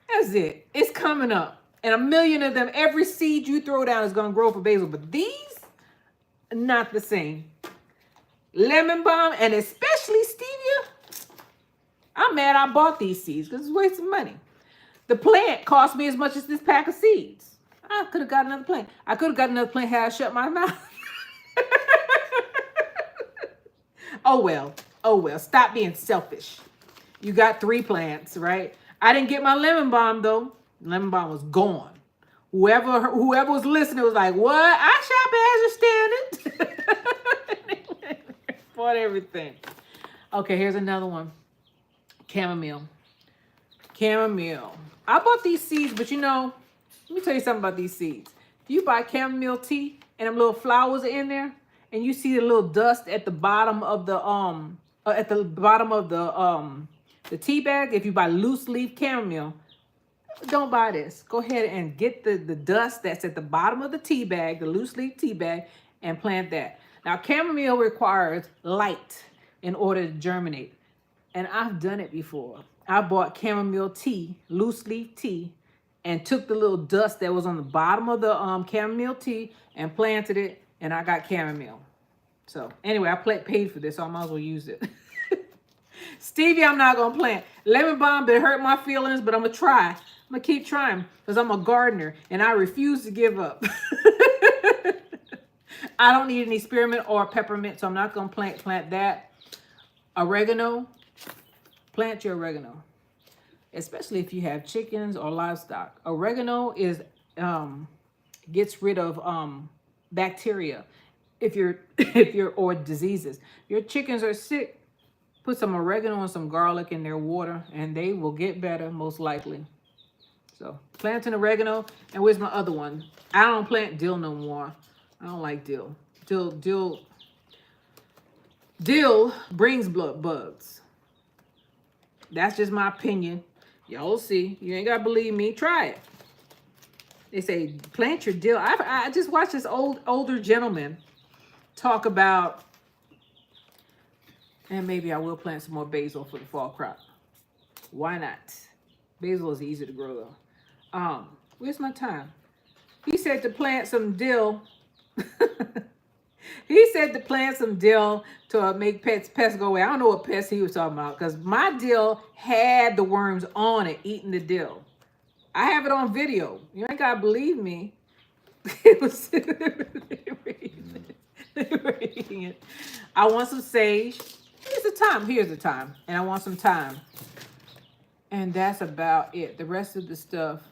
That's it. It's coming up. And 1 million of them, every seed you throw down is going to grow for basil. But these, not the same. Lemon balm, and especially Stevia. I'm mad I bought these seeds because it's wasting money. The plant cost me as much as this pack of seeds. I could have got another plant. I could have got another plant had I shut my mouth. Oh well. Stop being selfish. You got 3 plants, right? I didn't get my lemon balm though. Lemon balm was gone. Whoever was listening was like, what? I shop as a standard. Bought everything. Okay, here's another one. Chamomile. Chamomile. I bought these seeds, but you know, let me tell you something about these seeds. If you buy chamomile tea and them little flowers are in there, and you see the little dust at the bottom of the the tea bag, if you buy loose leaf chamomile, don't buy this. Go ahead and get the dust that's at the bottom of the tea bag, the loose leaf tea bag, and plant that. Now, chamomile requires light in order to germinate. And I've done it before. I bought chamomile tea, loose leaf tea, and took the little dust that was on the bottom of the chamomile tea and planted it, and I got chamomile. So anyway, I paid for this, so I might as well use it. Stevia, I'm not going to plant. Lemon balm, it hurt my feelings, but I'm going to try. I'm going to keep trying because I'm a gardener, and I refuse to give up. I don't need any spearmint or peppermint, so I'm not going to plant that. Oregano, plant your oregano, especially if you have chickens or livestock. Oregano gets rid of bacteria or diseases. If your chickens are sick, put some oregano and some garlic in their water, and they will get better, most likely. So, planting oregano. And where's my other one? I don't plant dill no more. I don't like dill. Dill brings blood bugs. That's just my opinion. Y'all see. You ain't got to believe me. Try it. They say plant your dill. I just watched this older gentleman talk about, and maybe I will plant some more basil for the fall crop. Why not? Basil is easy to grow though. Where's my time? He said to plant some dill. He said to plant some dill to make pests go away. I don't know what pests he was talking about because my dill had the worms on it eating the dill. I have it on video. You ain't gotta believe me. It was they were eating it. I want some sage. Here's the time. And I want some thyme. And that's about it. The rest of the stuff.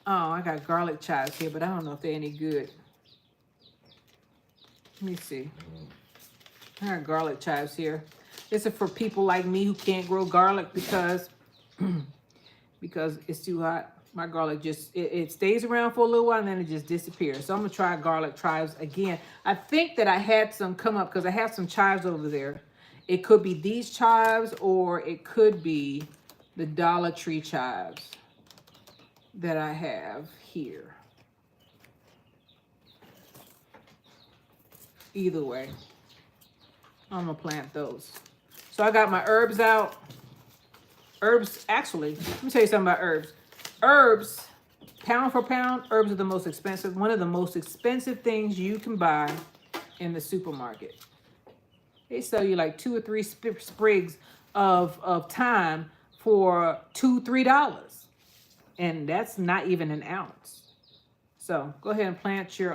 Oh, I got garlic chives here, but I don't know if they're any good. Let me see. I got garlic chives here. This is for people like me who can't grow garlic because it's too hot. My garlic just, it stays around for a little while and then it just disappears. So I'm going to try garlic chives again. I think that I had some come up because I have some chives over there. It could be these chives or it could be the Dollar Tree chives that I have here. Either way, I'm going to plant those. So I got my herbs out. Herbs, actually, let me tell you something about herbs. Herbs, pound for pound, herbs are the most expensive. One of the most expensive things you can buy in the supermarket. They sell you like 2 or 3 sprigs of thyme for $2-3. And that's not even an ounce. So go ahead and plant your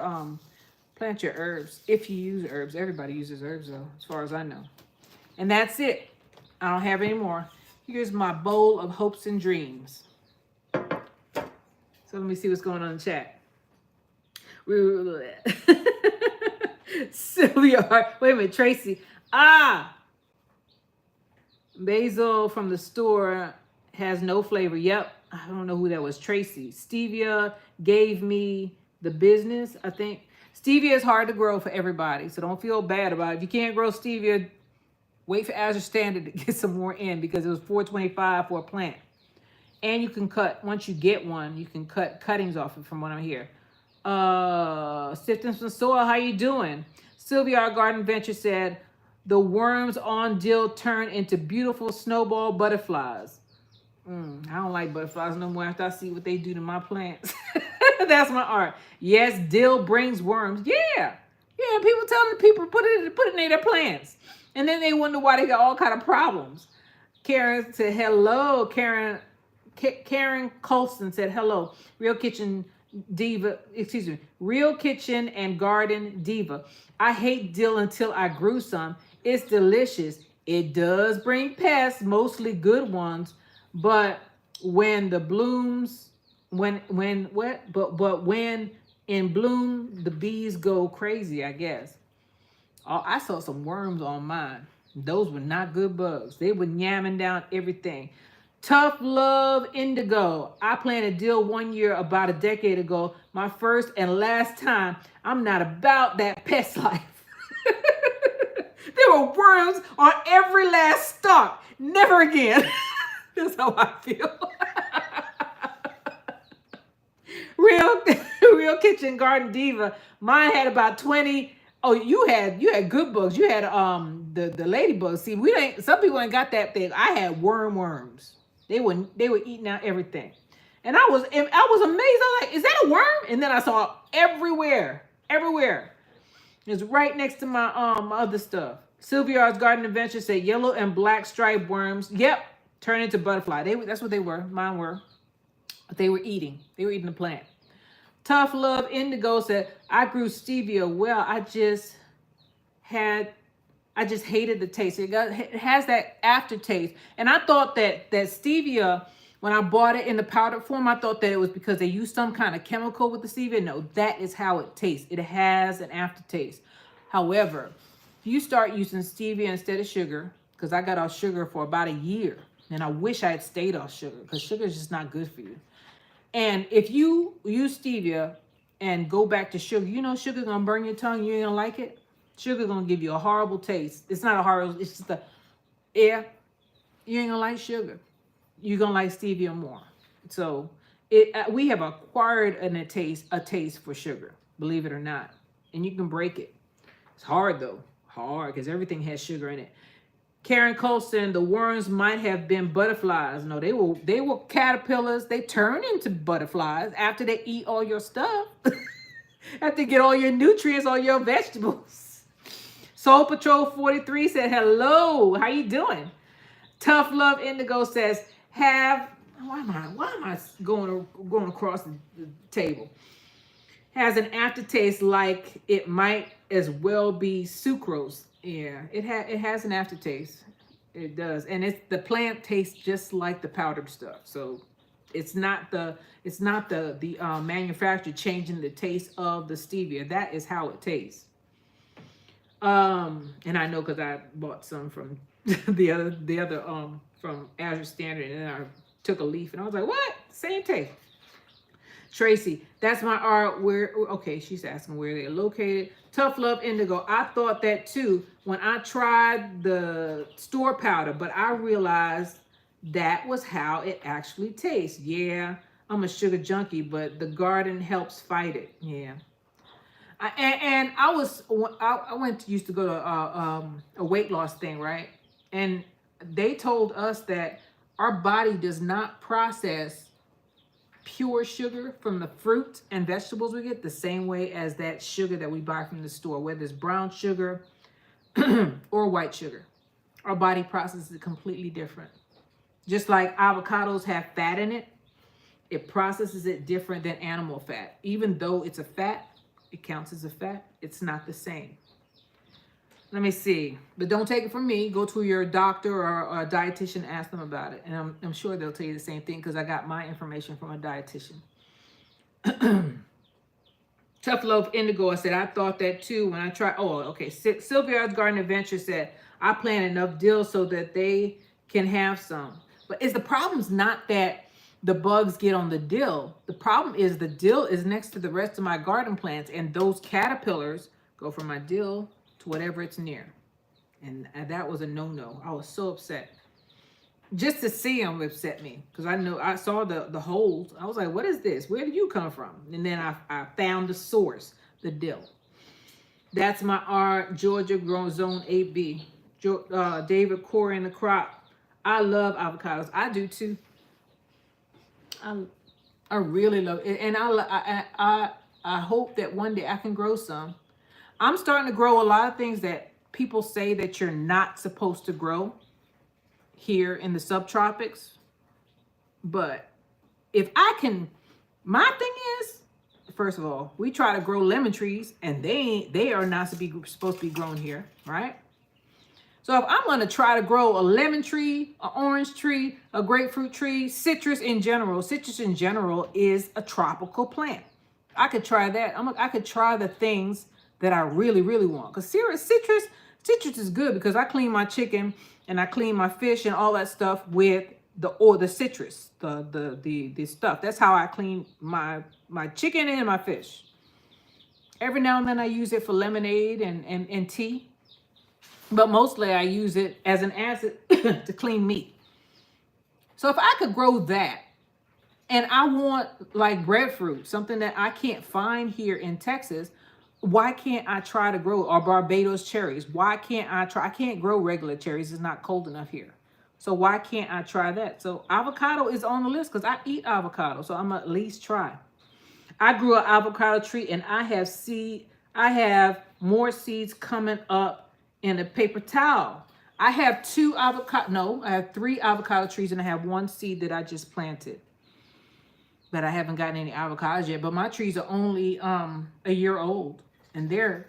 herbs if you use herbs. Everybody uses herbs though, as far as I know. And that's it. I don't have any more. Here's my bowl of hopes and dreams. So let me see what's going on in the chat. Sylvia, wait a minute, Tracy. Basil from the store has no flavor. Yep, I don't know who that was. Tracy. Stevia gave me the business, I think. Stevia is hard to grow for everybody, so don't feel bad about it. If you can't grow stevia, wait for Azure Standard to get some more in because it was $4.25 for a plant. And you can cut, once you get one, you can cut cuttings off it from what I'm here. Sifting some soil, how you doing? Sylvia, our garden venture, said, the worms on dill turn into beautiful snowball butterflies. I don't like butterflies no more after I see what they do to my plants. That's my art. Yes, dill brings worms. Yeah, people telling people put it in their plants. And then they wonder why they got all kind of problems. Karen said, hello, Karen Colston said, hello, Real Kitchen and Garden Diva. I hate dill until I grew some. It's delicious. It does bring pests, mostly good ones, but when the blooms But when in bloom, the bees go crazy, I guess. Oh, I saw some worms on mine. Those were not good bugs. They were yamming down everything. Tough love indigo. I planted dill 1 year about a decade ago. My first and last time. I'm not about that pest life. There were worms on every last stalk. Never again. That's how I feel. Real, real kitchen garden diva. Mine had about 20. Oh, you had good bugs. You had the ladybugs. See, we ain't. Some people ain't got that thing. I had worms. They were eating out everything, and I was amazed. I was like, is that a worm? And then I saw everywhere. It's right next to my other stuff. Sylvia's Garden Adventure said yellow and black striped worms. Yep, turn into butterfly. That's what they were. Mine were. They were eating. They were eating the plant. Tough Love Indigo said, I grew stevia. Well, I just hated the taste. It has that aftertaste. And I thought that stevia, when I bought it in the powdered form, I thought that it was because they used some kind of chemical with the stevia. No, that is how it tastes. It has an aftertaste. However, if you start using stevia instead of sugar, because I got off sugar for about a year, and I wish I had stayed off sugar, because sugar is just not good for you. And if you use stevia and go back to sugar, you know sugar gonna burn your tongue. You ain't gonna like it. Sugar gonna give you a horrible taste. It's not a horrible. It's just you ain't gonna like sugar. You're gonna like stevia more. So we have acquired a taste for sugar. Believe it or not, and you can break it. It's hard though, because everything has sugar in it. Karen Colson, the worms might have been butterflies. No, they were caterpillars. They turn into butterflies after they eat all your stuff. After get all your nutrients, all your vegetables. Soul Patrol 43 said, hello, how you doing? Tough Love Indigo says, why am I going across the table? Has an aftertaste like it might as well be sucrose. Yeah, it has an aftertaste. It does, and the plant tastes just like the powdered stuff. So it's not the manufacturer changing the taste of the stevia. That is how it tastes. And I know because I bought some from the other from Azure Standard, and then I took a leaf and I was like, what? Same taste. Tracy, that's my art. Okay, she's asking where they're located. Tough Love Indigo. I thought that too when I tried the store powder, but I realized that was how it actually tastes. Yeah, I'm a sugar junkie, but the garden helps fight it. Yeah. I used to go to a weight loss thing, right? And they told us that our body does not process pure sugar from the fruits and vegetables we get the same way as that sugar that we buy from the store, whether it's brown sugar or white sugar. Our body processes it completely different. Just like avocados have fat in it, it processes it different than animal fat. Even though it's a fat, it counts as a fat. It's not the same. Let me see. But don't take it from me. Go to your doctor or a dietitian, ask them about it. And I'm sure they'll tell you the same thing because I got my information from a dietitian. Tough Love Indigo, I said, I thought that too when I tried. Oh, okay. Sylvia's Garden Adventure said, I plant enough dill so that they can have some. But the problem's not that the bugs get on the dill. The problem is the dill is next to the rest of my garden plants, and those caterpillars go from my dill to whatever it's near. And that was a no-no. I was so upset. Just to see them upset me, because I saw the holes. I was like, what is this? Where did you come from? And then I found the source, the dill. That's my art. Georgia Grown Zone 8B. David Corey in the crop. I love avocados. I do too. I really love it. And I hope that one day I can grow some. I'm starting to grow a lot of things that people say that you're not supposed to grow here in the subtropics. But if I can, my thing is, first of all, we try to grow lemon trees and they are not supposed to be grown here, right? So if I'm going to try to grow a lemon tree, an orange tree, a grapefruit tree, citrus in general is a tropical plant. I could try that. I could try the things that I really, really want. Because citrus is good because I clean my chicken and I clean my fish and all that stuff with the citrus, the stuff. That's how I clean my chicken and my fish. Every now and then I use it for lemonade and tea. But mostly I use it as an acid to clean meat. So if I could grow that, and I want like breadfruit, something that I can't find here in Texas, why can't I try to grow, or Barbados cherries? Why can't I try? I can't grow regular cherries. It's not cold enough here. So why can't I try that? So avocado is on the list because I eat avocado. So I'm gonna at least try. I grew an avocado tree and I have more seeds coming up in a paper towel. I have I have 3 avocado trees and I have 1 seed that I just planted. But I haven't gotten any avocados yet. But my trees are only a year old. And they're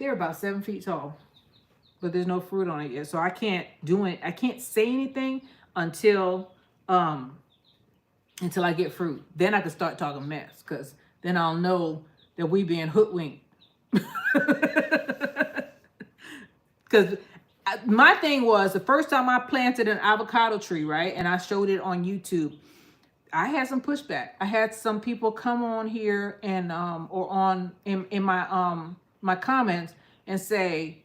about 7 feet tall. But there's no fruit on it yet. So I can't say anything until I get fruit. Then I can start talking mess. Because then I'll know that we being hoodwinked. Because my thing was, the first time I planted an avocado tree, right? And I showed it on YouTube. I had some pushback. I had some people come on here and in my comments and say,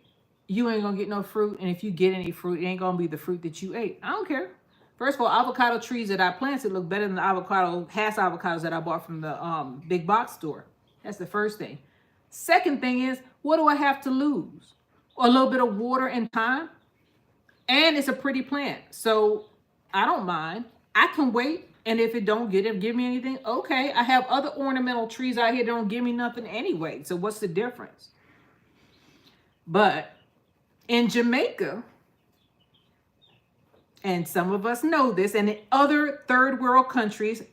you ain't gonna get no fruit, and if you get any fruit, it ain't gonna be the fruit that you ate. I don't care. First of all, avocado trees that I planted look better than the avocados that I bought from the big box store. That's the first thing. Second thing is, what do I have to lose? A little bit of water and time, and it's a pretty plant, so I don't mind. I can wait. And if it don't give me anything, okay. I have other ornamental trees out here that don't give me nothing anyway. So what's the difference? But in Jamaica, and some of us know this, and in other third world countries,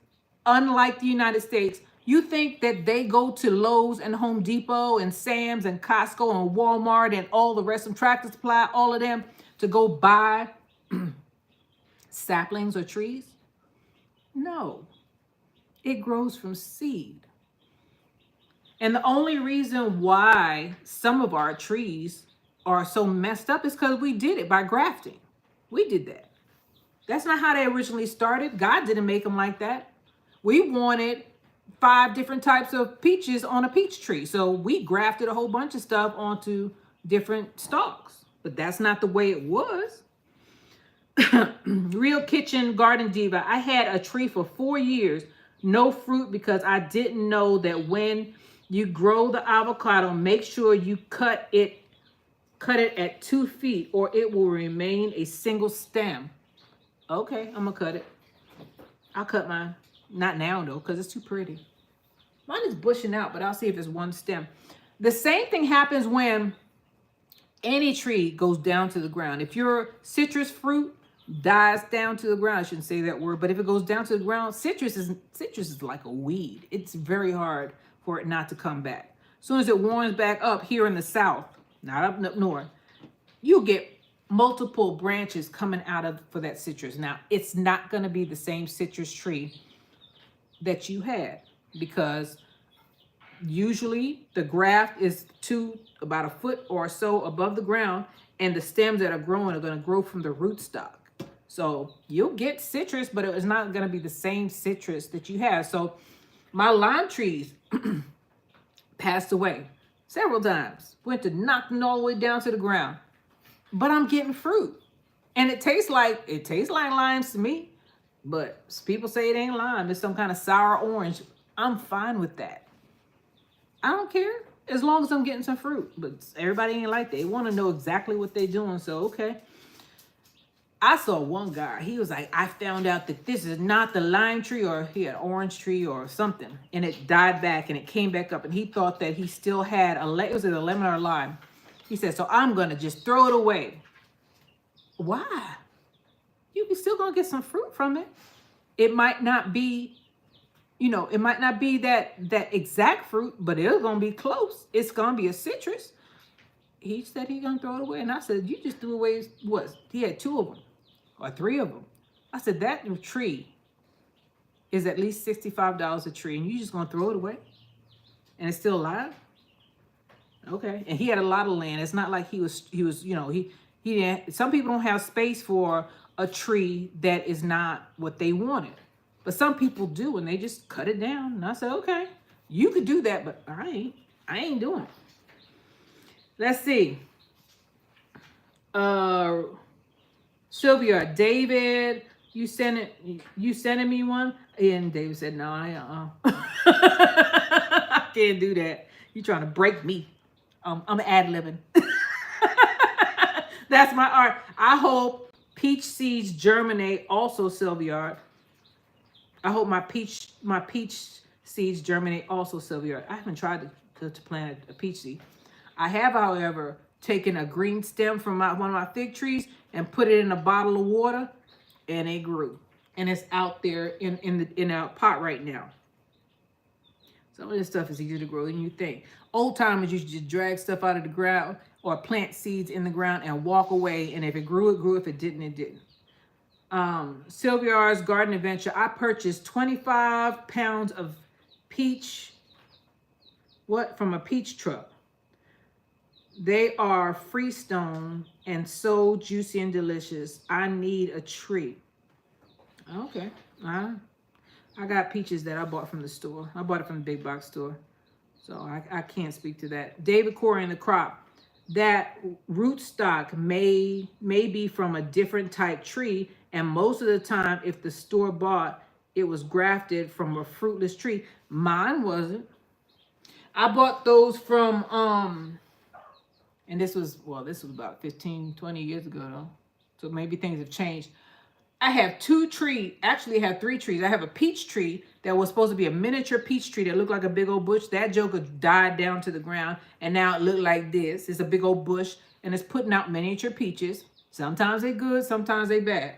unlike the United States, you think that they go to Lowe's and Home Depot and Sam's and Costco and Walmart and all the rest of them, Tractor Supply, all of them, to go buy saplings or trees? No, it grows from seed. And the only reason why some of our trees are so messed up is because we did it by grafting. We did that. That's not how they originally started. God didn't make them like that. We wanted 5 different types of peaches on a peach tree. So we grafted a whole bunch of stuff onto different stalks. But that's not the way it was. Real Kitchen Garden Diva. I had a tree for 4 years, no fruit, because I didn't know that when you grow the avocado, make sure you cut it at 2 feet or it will remain a single stem. Okay, I'm gonna cut it. I'll cut mine. Not now though, because it's too pretty. Mine is bushing out, but I'll see if it's 1 stem. The same thing happens when any tree goes down to the ground. If your citrus fruit dies down to the ground, I shouldn't say that word, but if it goes down to the ground, citrus is like a weed. It's very hard for it not to come back. As soon as it warms back up here in the south, not up north, you'll get multiple branches coming out for that citrus. Now, it's not going to be the same citrus tree that you had, because usually the graft is about a foot or so above the ground, and the stems that are growing are going to grow from the rootstock. So you'll get citrus, but it's not going to be the same citrus that you have. So my lime trees passed away several times. Went to knock them all the way down to the ground. But I'm getting fruit. And it tastes like limes to me. But people say it ain't lime. It's some kind of sour orange. I'm fine with that. I don't care as long as I'm getting some fruit. But everybody ain't like that. They want to know exactly what they're doing. So, okay. I saw one guy, he was like, I found out that this is not the lime tree, or he had an orange tree or something, and it died back and it came back up, and he thought that he still had was it a lemon or a lime? He said, so I'm going to just throw it away. Why? You can still going to get some fruit from it. It might not be, it might not be that exact fruit, but it's going to be close. It's going to be a citrus. he said he gonna throw it away. And I said, you just threw away what? He had 2 of them or 3 of them. I said, that tree is at least $65 a tree, and you just gonna throw it away? And it's still alive? Okay. And he had a lot of land. It's not like he was, you know, he didn't, some people don't have space for a tree that is not what they wanted. But some people do, and they just cut it down. And I said, okay, you could do that, but I ain't doing it. Let's see. Sylvia, David, you sending me one? And David said, no, I can't do that. You trying to break me. I'm ad-libbing. That's my art. I hope peach seeds germinate also, Sylvia. I hope my peach seeds germinate also, Sylvia. I haven't tried to plant a peach seed. I have, however, taken a green stem from one of my fig trees and put it in a bottle of water, and it grew. And it's out there in a pot right now. Some of this stuff is easier to grow than you think. Old timers used to just drag stuff out of the ground or plant seeds in the ground and walk away. And if it grew, it grew. If it didn't, it didn't. Sylvia's Garden Adventure. I purchased 25 pounds of peach, from a peach truck. They are freestone and so juicy and delicious. I need a tree. Okay. I got peaches that I bought from the store. I bought it from the big box store. So I can't speak to that. David Corey in the crop. That rootstock may be from a different type tree. And most of the time, if the store bought, it was grafted from a fruitless tree. Mine wasn't. I bought those from, and this was about 15, 20 years ago though. So maybe things have changed. I have 2 trees, actually I have 3 trees. I have a peach tree that was supposed to be a miniature peach tree that looked like a big old bush. That joker died down to the ground, and now it looked like this. It's a big old bush, and it's putting out miniature peaches. Sometimes they good, sometimes they bad.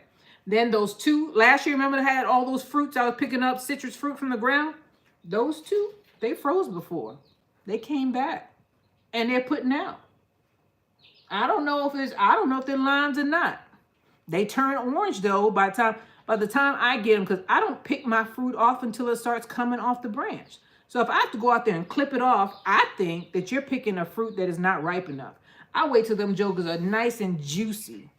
Then those 2, last year, remember I had all those fruits I was picking up, citrus fruit from the ground? Those 2, they froze before. They came back, and they're putting out. I don't know if they're limes or not. They turn orange though by the time I get them, because I don't pick my fruit off until it starts coming off the branch. So if I have to go out there and clip it off, I think that you're picking a fruit that is not ripe enough. I wait till them jokers are nice and juicy,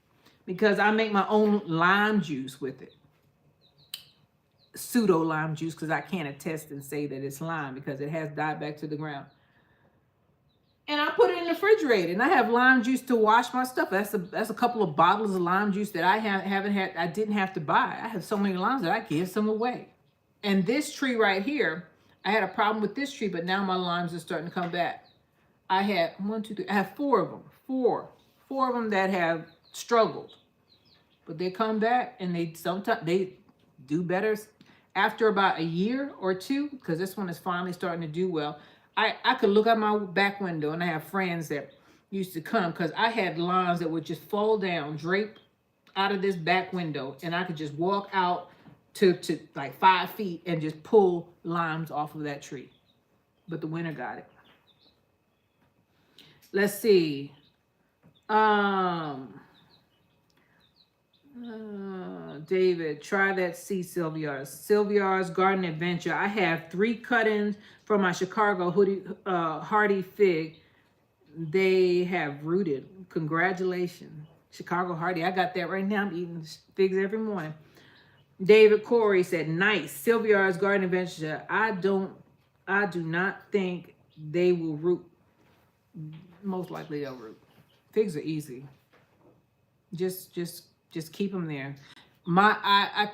because I make my own lime juice with it. Pseudo lime juice, because I can't attest and say that it's lime because it has died back to the ground. And I put it in the refrigerator, and I have lime juice to wash my stuff. That's a couple of bottles of lime juice that I didn't have to buy. I have so many limes that I give some away. And this tree right here, I had a problem with this tree, but now my limes are starting to come back. I have 4 of them. Four of them that have struggled, but they come back, and sometimes they do better after about a year or 2, because this one is finally starting to do well. I could look out my back window, and I have friends that used to come, because I had limes that would just fall down, drape out of this back window, and I could just walk out to like 5 feet and just pull limes off of that tree. But the winter got it. Let's see. David, try that seed, Sylvia's Garden Adventure. I have 3 cut-ins from my Chicago hardy fig. They have rooted. Congratulations, Chicago hardy. I got that right now. I'm eating figs every morning. David Corey said, nice. Sylvia's Garden Adventure. I do not think they will root. Most likely they'll root. Figs are easy. Just keep them there. I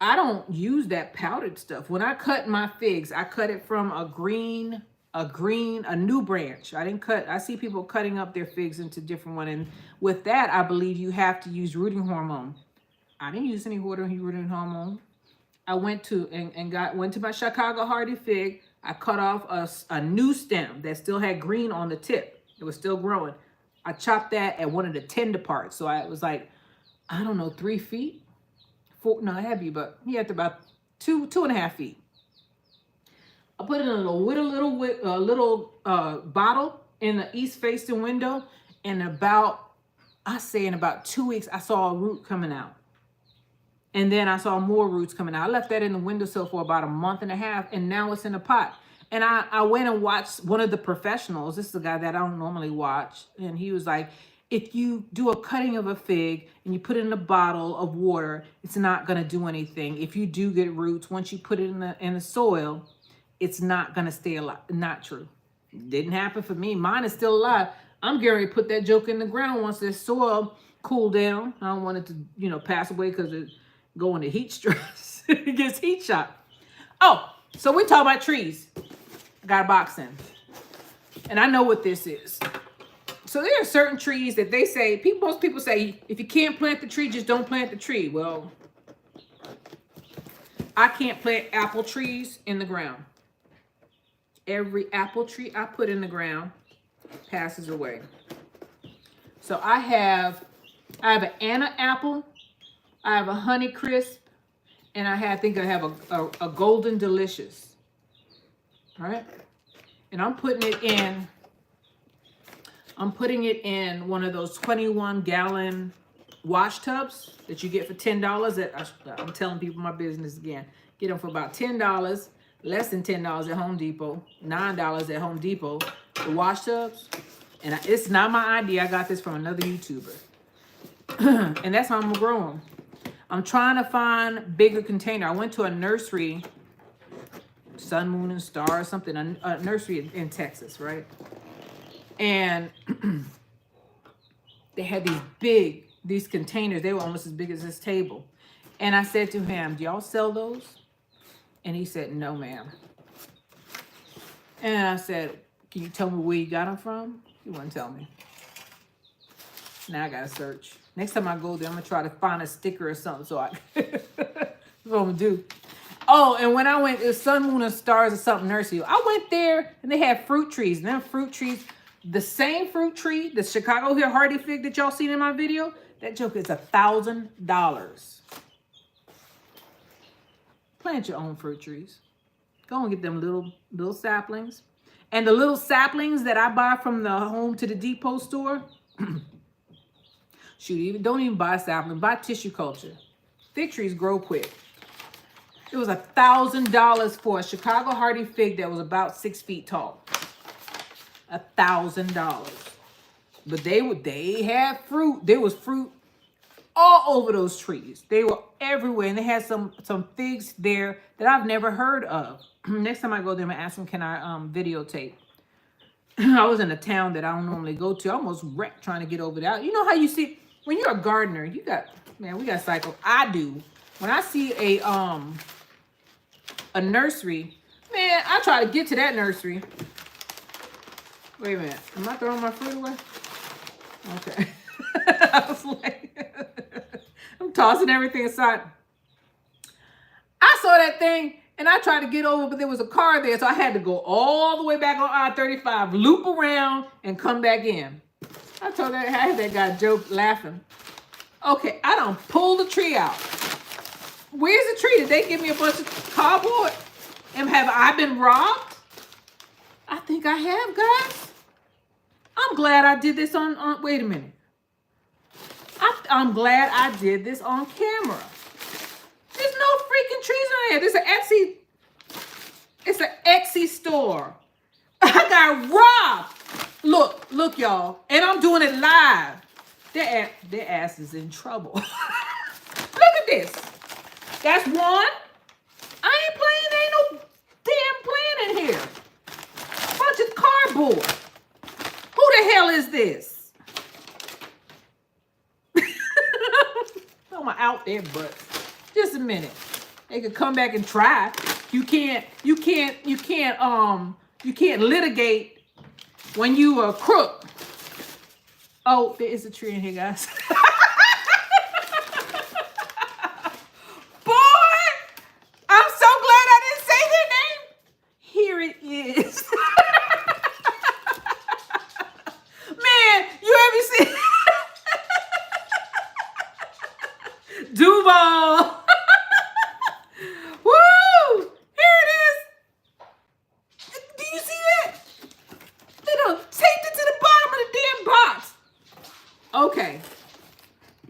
don't use that powdered stuff. When I cut my figs, I cut it from a new branch. I see people cutting up their figs into different ones. And with that, I believe you have to use rooting hormone. I didn't use any rooting hormone. I went to my Chicago hardy fig. I cut off a new stem that still had green on the tip. It was still growing. I chopped that at one of the tender parts. So it was like, I don't know, 3 feet? 4, no, it had to be, but he had to about 2.5 feet. I put it in a little bottle in the east facing window, and in about 2 weeks, I saw a root coming out. And then I saw more roots coming out. I left that in the windowsill for about a month and a half, and now it's in a pot. And I went and watched one of the professionals. This is a guy that I don't normally watch. And he was like, if you do a cutting of a fig and you put it in a bottle of water, it's not going to do anything. If you do get roots, once you put it in the soil, it's not going to stay alive. Not true. Didn't happen for me. Mine is still alive. I'm getting ready to put that joke in the ground once this soil cool down. I don't want it to, pass away because it go into heat stress. It gets heat shock. Oh, so we talk about trees. I got a box in. And I know what this is. So there are certain trees that they say, most people say, if you can't plant the tree, just don't plant the tree. Well, I can't plant apple trees in the ground. Every apple tree I put in the ground passes away. So I have an Anna apple, I have a Honey Crisp, and I have a Golden Delicious. All right, and I'm putting it in one of those 21-gallon wash tubs that you get for $10. I'm telling people my business again. Get them for about $10, less than $10 at Home Depot, $9 at Home Depot. The wash tubs, and it's not my idea. I got this from another YouTuber, and that's how I'm gonna grow them. I'm trying to find bigger container. I went to a nursery, Sun, Moon, and Star or something, a nursery in Texas, right? And they had these containers. They were almost as big as this table. And I said to him, do y'all sell those? And he said, no, ma'am. And I said, can you tell me where you got them from? He wouldn't tell me. Now I gotta search. Next time I go there, I'm gonna try to find a sticker or something so that's what I'm gonna do. Oh, and when I went, it was Sun, Moon, and Stars or something nursery. I went there and they had fruit trees. And them fruit trees, the same fruit tree, the Chicago Hill Hardy fig that y'all seen in my video, that joke is $1,000. Plant your own fruit trees. Go and get them little saplings. And the little saplings that I buy from the Home to the Depot store, don't even buy a sapling, buy tissue culture. Fig trees grow quick. It was $1,000 for a Chicago Hardy fig that was about 6 feet tall. $1,000. But they had fruit. There was fruit all over those trees. They were everywhere, and they had some figs there that I've never heard of. Next time I go there, I'm gonna ask them, can I videotape? I was in a town that I don't normally go to. I almost wrecked trying to get over there. You know how you see when you're a gardener, we got cycle. I do. When I see a nursery, man, I try to get to that nursery. Wait a minute, am I throwing my fruit away? Okay. I was like, I'm tossing everything aside. I saw that thing and I tried to get over, but there was a car there, so I had to go all the way back on I-35, loop around, and come back in. I had that guy joke laughing. Okay, I done pulled the tree out. Where's the tree? Did they give me a bunch of cardboard? And have I been robbed? I think I have, guys. I'm glad I did this on wait a minute. I'm glad I did this on camera. There's no freaking trees on here. It's an Etsy store. I got robbed. Look, y'all. And I'm doing it live. Their ass is in trouble. Look at this. That's one. I ain't playing. There ain't no damn playing in here. Bunch of cardboard. Who the hell is this? I'm out there, but just a minute. They could come back and try. You can't litigate when you are a crook. Oh, there is a tree in here, guys. Boy, I'm so glad I didn't say their name. Here it is. Man, you ever see Duval? Woo! Here it is. Okay.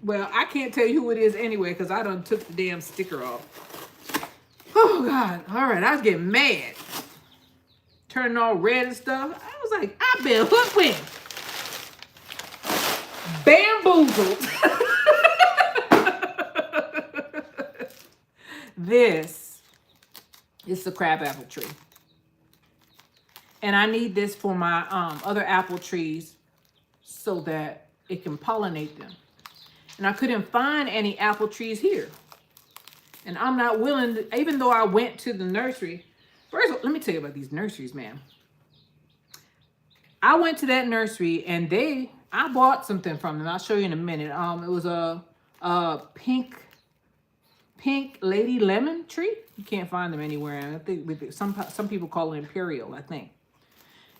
Well, I can't tell you who it is anyway because I done took the damn sticker off. Oh, God. All right. I was getting mad. Turning all red and stuff. I was like, I've been hoodwinked. Bamboozled. This is the crabapple tree. And I need this for my other apple trees so that it can pollinate them. And I couldn't find any apple trees here. And I'm not willing to, even though I went to the nursery. First of all, let me tell you about these nurseries, man. I went to that nursery and I bought something from them. I'll show you in a minute. It was a pink lady lemon tree. You can't find them anywhere. I think some people call it imperial, I think.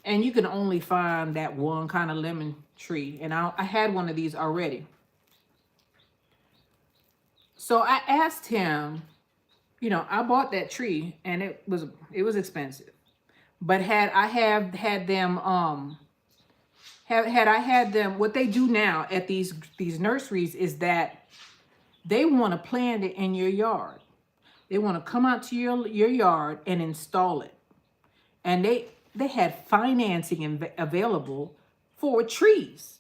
And you can only find that one kind of lemon tree. And I had one of these already. So I asked him, you know, I bought that tree and it was expensive. But had I had them, what they do now at these nurseries is that they want to plant it in your yard. They want to come out to your yard and install it. And they had financing available for trees.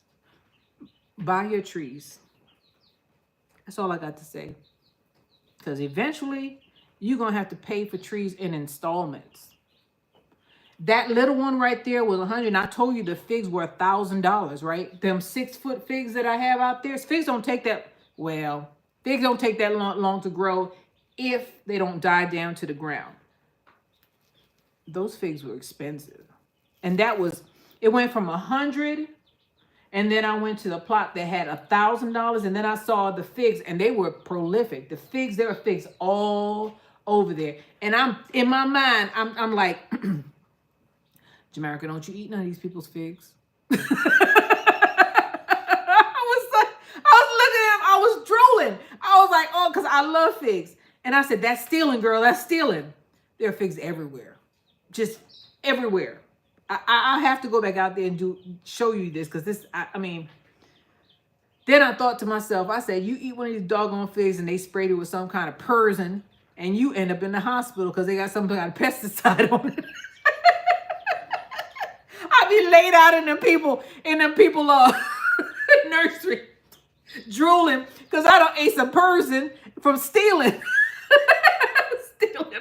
Buy your trees. That's all I got to say. Because eventually, you're going to have to pay for trees in installments. That little one right there was $100. And I told you the figs were $1,000, right? Them 6-foot figs that I have out there. Figs don't take that, figs don't take that long to grow if they don't die down to the ground. Those figs were expensive. And it went from $100. And then I went to the plot that had $1,000. And then I saw the figs and they were prolific. There were figs all over there. And in my mind, I'm like, Jamaica, don't you eat none of these people's figs? I was looking at him, I was drooling. I was like, oh, because I love figs. And I said, that's stealing, girl, that's stealing. There are figs everywhere. Just everywhere. I have to go back out there and show you this because this, I mean, then I thought to myself, I said, you eat one of these doggone figs and they sprayed it with some kind of Persian and you end up in the hospital because they got some kind of pesticide on it. I be laid out in them people nursery drooling because I don't ate some Persian from stealing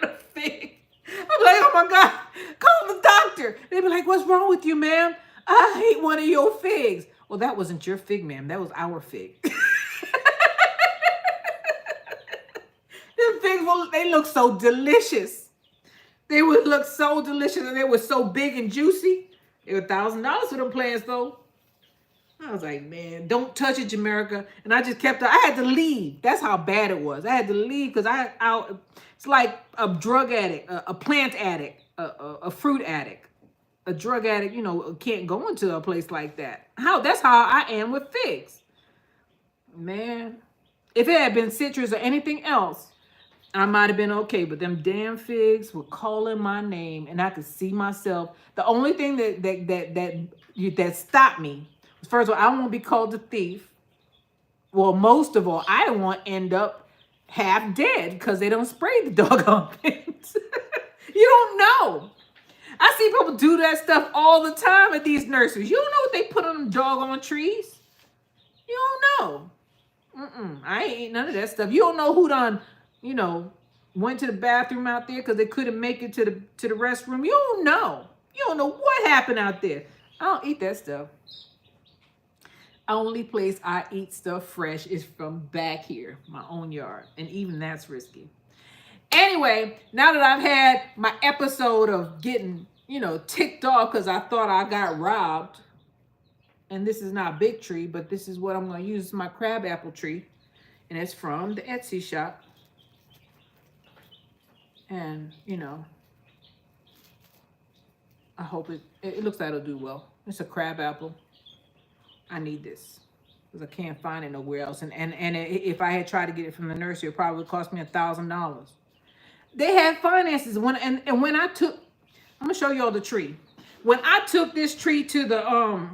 a fig. I'm like, oh my God, call the doctor. They be like, what's wrong with you, ma'am? I ate one of your figs. Well, that wasn't your fig, ma'am. That was our fig. Them figs, they look so delicious. They would look so delicious and they were so big and juicy. They were $1,000 for them plants, though. I was like, man, don't touch it, Jamaica. And I just kept, I had to leave. That's how bad it was. I had to leave because it's like a drug addict, a plant addict, a fruit addict, a drug addict, you know, can't go into a place like that. That's how I am with figs. Man, if it had been citrus or anything else, I might have been okay, but them damn figs were calling my name and I could see myself. The only thing that stopped me was, first of all, I don't want to be called a thief. Well, most of all, I don't want to end up half dead because they don't spray the doggone things. You don't know. I see people do that stuff all the time at these nurseries. You don't know what they put on them doggone trees. You don't know. I ain't eating none of that stuff. You don't know who done, you know, went to the bathroom out there because they couldn't make it to the restroom. You don't know. You don't know what happened out there. I don't eat that stuff. Only place I eat stuff fresh is from back here, my own yard. And even that's risky. Anyway, now that I've had my episode of getting, you know, ticked off because I thought I got robbed. And this is not a big tree, but this is what I'm going to use as my crabapple tree. And it's from the Etsy shop. And, you know, I hope it looks like it'll do well. It's a crabapple. I need this because I can't find it nowhere else. And if I had tried to get it from the nursery, it probably would cost me $1,000. They had finances. When I took, I'm gonna show you all the tree. When I took this tree to the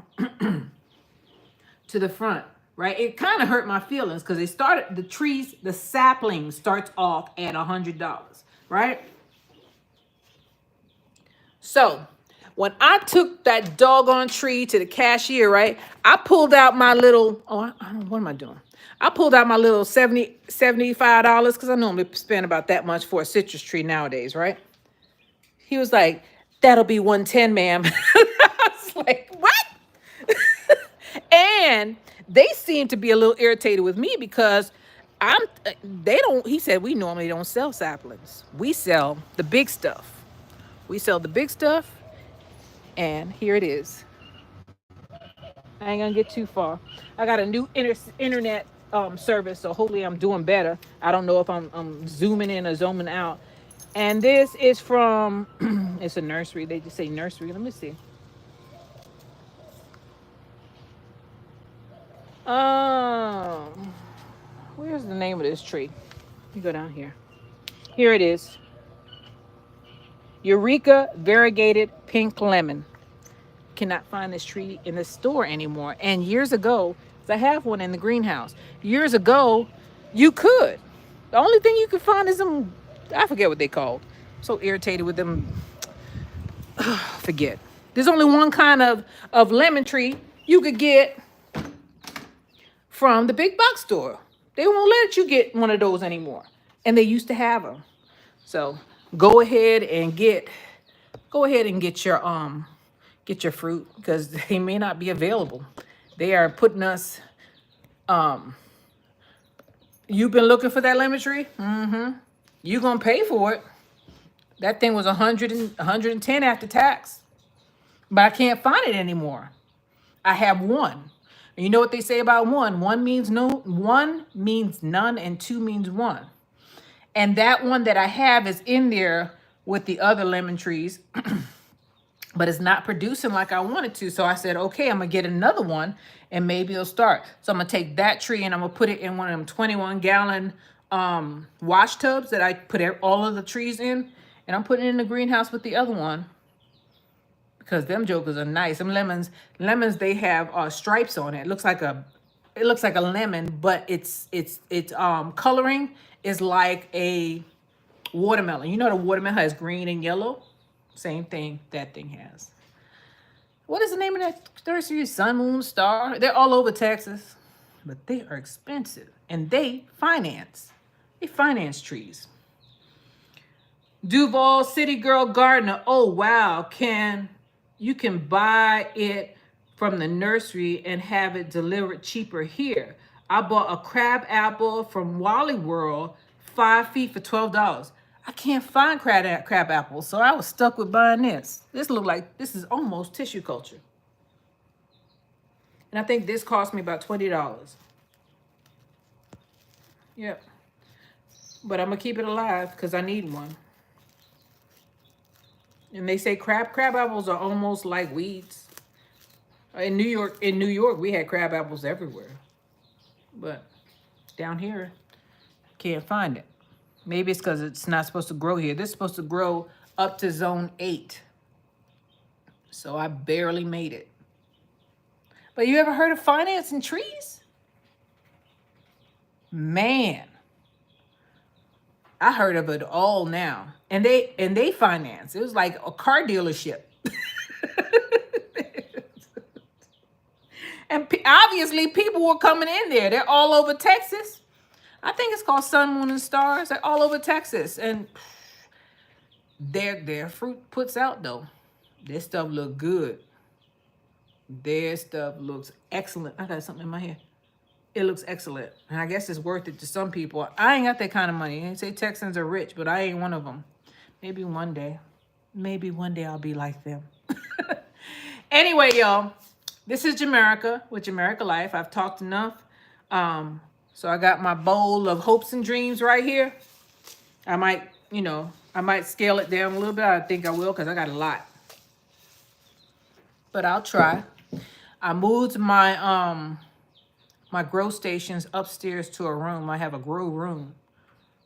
to the front, right? It kind of hurt my feelings because the sapling starts off at $100, right? So when I took that doggone tree to the cashier, right, I pulled out my little, I don't, what am I doing? I pulled out my little $75 because I normally spend about that much for a citrus tree nowadays, right? He was like, that'll be 110, ma'am. I was like, what? And they seem to be a little irritated with me because he said, we normally don't sell saplings. We sell the big stuff. We sell the big stuff. And here it is. I ain't gonna get too far. I got a new internet service, so hopefully I'm doing better. I don't know if I'm zooming in or zooming out. And this is from, it's a nursery. They just say nursery. Let me see. Where's the name of this tree? Let me go down here. Here it is. Eureka variegated pink lemon. Cannot find this tree in the store anymore. And years ago, I have one in the greenhouse. Years ago, you could. The only thing you could find is them, I forget what they called. So irritated with them. Forget. There's only one kind of lemon tree you could get from the big box store. They won't let you get one of those anymore. And they used to have them. So go ahead and get your fruit because they may not be available. They are putting us, you've been looking for that lemon tree? You're going to pay for it. That thing was 110 after tax. But I can't find it anymore. I have one. And you know what they say about one? One means none, and two means one. And that one that I have is in there with the other lemon trees, but it's not producing like I wanted to. So I said, okay, I'm gonna get another one and maybe it'll start. So I'm gonna take that tree and I'm gonna put it in one of them 21-gallon wash tubs that I put all of the trees in. And I'm putting it in the greenhouse with the other one. Because them jokers are nice. Them lemons, they have stripes on it. It looks like a lemon, but its coloring is like a watermelon. You know the watermelon has green and yellow? Same thing that thing has. What is the name of that nursery? Sun, Moon, Star. They're all over Texas. But they are expensive. And they finance. They finance trees. Duval City Girl Gardener. Oh, wow. You can buy it from the nursery and have it delivered cheaper here. I bought a crab apple from Wally World, 5 feet for $12. I can't find crab apples, so I was stuck with buying this. This is almost tissue culture. And I think this cost me about $20. Yep. But I'm gonna keep it alive because I need one. And they say crab apples are almost like weeds. In New York, we had crab apples everywhere. But down here, can't find it. Maybe it's because it's not supposed to grow here. This is supposed to grow up to zone 8. So I barely made it. But you ever heard of financing trees? Man. I heard of it all now. And they finance. It was like a car dealership. And obviously people were coming in there. They're all over Texas. I think it's called Sun, Moon, and Stars. They're all over Texas. And their fruit puts out though. Their stuff look good. Their stuff looks excellent. I got something in my hair. It looks excellent. And I guess it's worth it to some people. I ain't got that kind of money. They say Texans are rich, but I ain't one of them. Maybe one day. Maybe one day I'll be like them. Anyway, y'all. This is Jamerica with Jamerica Life. I've talked enough. So I got my bowl of hopes and dreams right here. I might scale it down a little bit. I think I will because I got a lot. But I'll try. I moved my my grow stations upstairs to a room. I have a grow room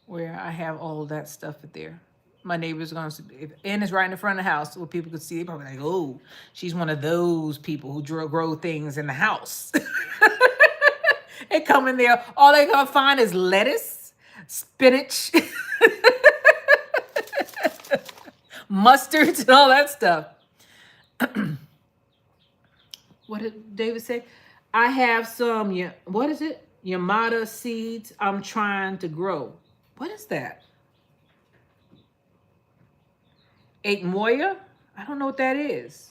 where I have all that stuff there. My neighbor's going to, and it's right in the front of the house where people could see. They probably like, oh, she's one of those people who grow things in the house. they come in there, all they gonna find is lettuce, spinach, mustards, and all that stuff. What did David say? I have some, what is it? Yamada seeds I'm trying to grow. What is that? Moya? I don't know what that is.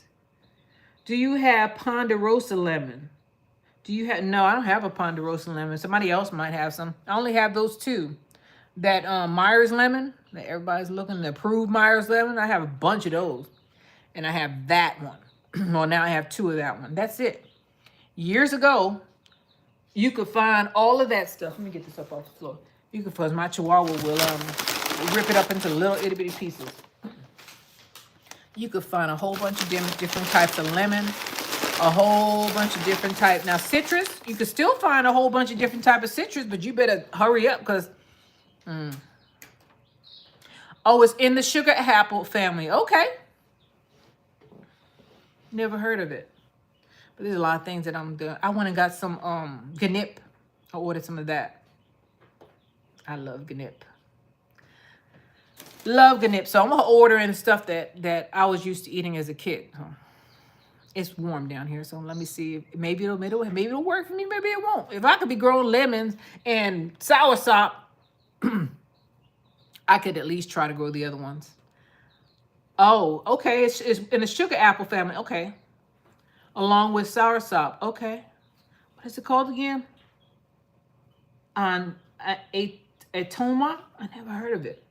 Do you have ponderosa lemon? Do you have, no, I don't have a ponderosa lemon. Somebody else might have some. I only have those two. That Myers lemon, that everybody's looking to approve Myers lemon. I have a bunch of those. And I have that one. Well, now I have two of that one. That's it. Years ago, you could find all of that stuff. Let me get this up off the floor. You could find, my chihuahua will rip it up into little itty bitty pieces. You could find a whole bunch of different types of lemon, a whole bunch of different types. Now, citrus, you could still find a whole bunch of different types of citrus, but you better hurry up because, oh, it's in the sugar apple family. Okay. Never heard of it. But there's a lot of things that I'm doing. I went and got some ganip. I ordered some of that. I love ganip. Love ganip. So I'm gonna order in stuff that I was used to eating as a kid. It's warm down here, so let me see. Maybe it'll work for me. Maybe it won't. If I could be growing lemons and soursop, I could at least try to grow the other ones. Oh, okay. It's in the sugar apple family. Okay. Along with soursop. Okay. What is it called again? Atoma? I never heard of it.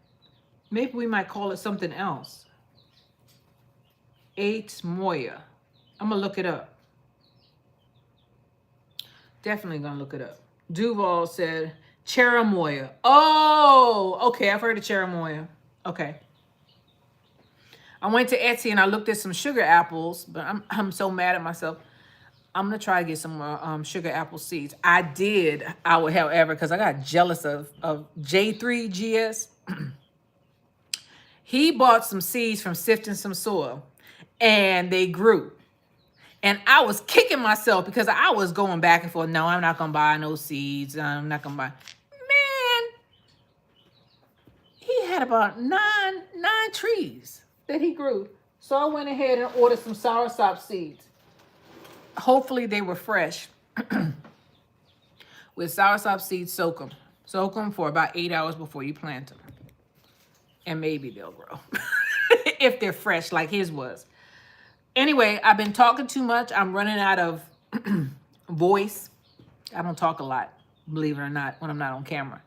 Maybe we might call it something else. Moya. I'm going to look it up. Definitely going to look it up. Duval said cherimoya. Oh, okay. I've heard of cherimoya. Okay. I went to Etsy and I looked at some sugar apples, but I'm so mad at myself. I'm going to try to get some more sugar apple seeds. However, because I got jealous of J3GS. He bought some seeds from Sifting Some Soil, and they grew. And I was kicking myself because I was going back and forth. No, I'm not going to buy no seeds. I'm not going to buy. Man, he had about nine trees that he grew. So I went ahead and ordered some soursop seeds. Hopefully they were fresh. With soursop seeds, soak them. Soak them for about 8 hours before you plant them. And maybe they'll grow. If they're fresh like his was. Anyway, I've been talking too much. I'm running out of voice. I don't talk a lot, believe it or not, when I'm not on camera.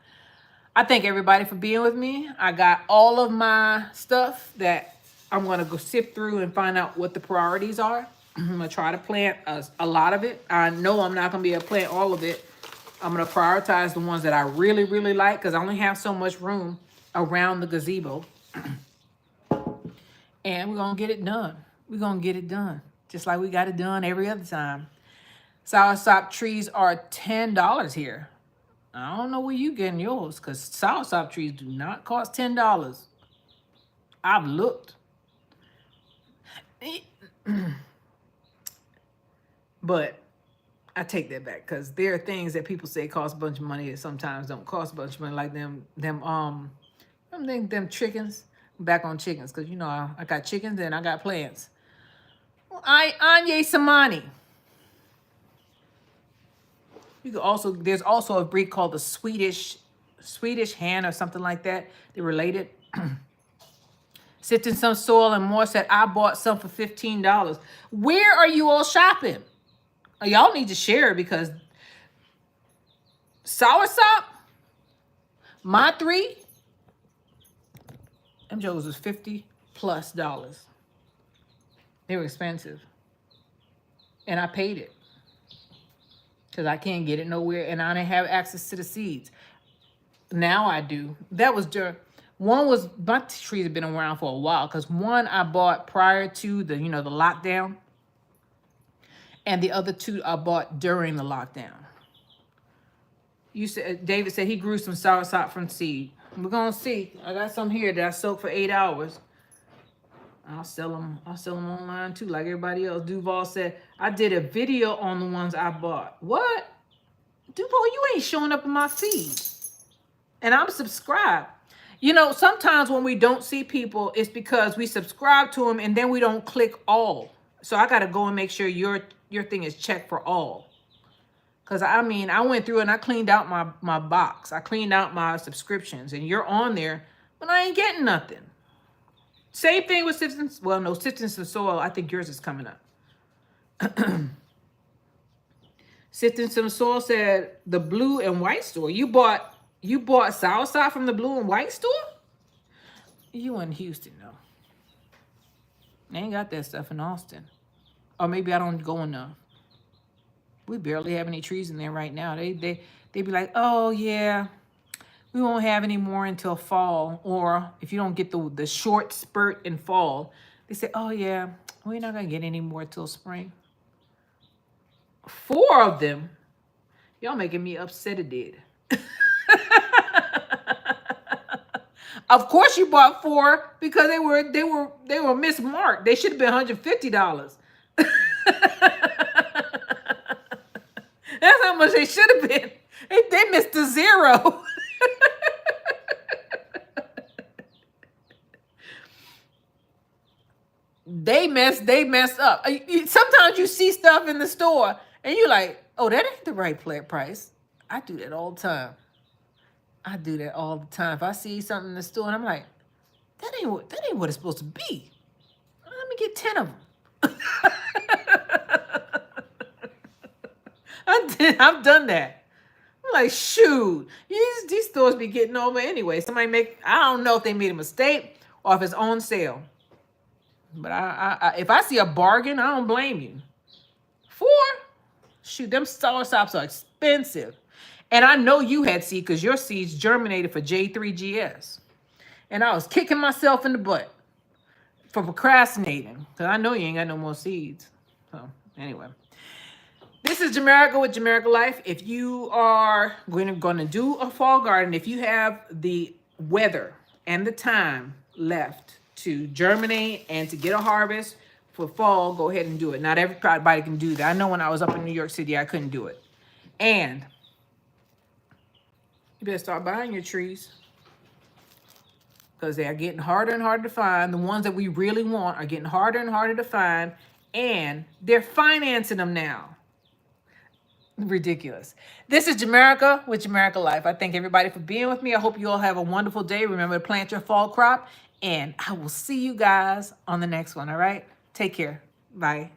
I thank everybody for being with me. I got all of my stuff that I'm going to go sift through and find out what the priorities are. I'm going to try to plant a lot of it. I know I'm not going to be able to plant all of it. I'm going to prioritize the ones that I really, really like because I only have so much room around the gazebo. And we're going to get it done. We're going to get it done. Just like we got it done every other time. Soursop trees are $10 here. I don't know where you getting yours because soursop trees do not cost $10. I've looked. But I take that back because there are things that people say cost a bunch of money that sometimes don't cost a bunch of money, like them chickens. I'm back on chickens because you know I got chickens and I got plants. Anye Samani. You could also, there's also a breed called the Swedish hen or something like that. They're related. Sifting Some Soil and more said, I bought some for $15. Where are you all shopping? Y'all need to share because soursop, my 3, them jokers was $50+. They were expensive. And I paid it. Because I can't get it nowhere and I didn't have access to the seeds. Now I do. That was during, one was, my trees have been around for a while because one I bought prior to the, the lockdown. And the other 2 I bought during the lockdown. You said, David said he grew some soursop from seed. We're going to see. I got some here that I soaked for 8 hours. I'll sell them online too, like everybody else. Duval said, I did a video on the ones I bought. What? Duval, you ain't showing up in my feed. And I'm subscribed. You know, sometimes when we don't see people, it's because we subscribe to them and then we don't click all. So I got to go and make sure your thing is checked for all. Because, I mean, I went through and I cleaned out my box. I cleaned out my subscriptions. And you're on there, but I ain't getting nothing. Same thing with Sifting. Well, no, Sifting Some Soil. I think yours is coming up. Sifting Some Soil said the blue and white store. You bought soursop from the blue and white store? You in Houston, though. They ain't got that stuff in Austin. Or maybe I don't go enough. We barely have any trees in there right now. They be like, oh yeah, we won't have any more until fall. Or if you don't get the short spurt in fall, they say, oh yeah, we're not gonna get any more till spring. 4 of them. Y'all making me upset it did. Of course you bought 4 because they were mismarked. They should have been $150. That's how much they should have been. They missed a 0. They messed up. Sometimes you see stuff in the store and you're like, oh, that ain't the right price. I do that all the time. If I see something in the store and I'm like, that ain't what it's supposed to be. Let me get 10 of them. I've done that. I'm like, shoot, these stores be getting over anyway. I don't know if they made a mistake or if it's on sale. But if I see a bargain, I don't blame you. 4? Shoot, them soursops are expensive. And I know you had seed because your seeds germinated for J3GS. And I was kicking myself in the butt for procrastinating because I know you ain't got no more seeds. So anyway, this is Jamerica with Jamerica Life. If you are going to do a fall garden, if you have the weather and the time left to germinate and to get a harvest for fall, go ahead and do it. Not everybody can do that. I know when I was up in New York City, I couldn't do it. And you better start buying your trees because they are getting harder and harder to find. The ones that we really want are getting harder and harder to find, and they're financing them now. Ridiculous. This is Jamerica with Jamerica Life. I thank everybody for being with me. I hope you all have a wonderful day. Remember to plant your fall crop, and I will see you guys on the next one, all right? Take care. Bye.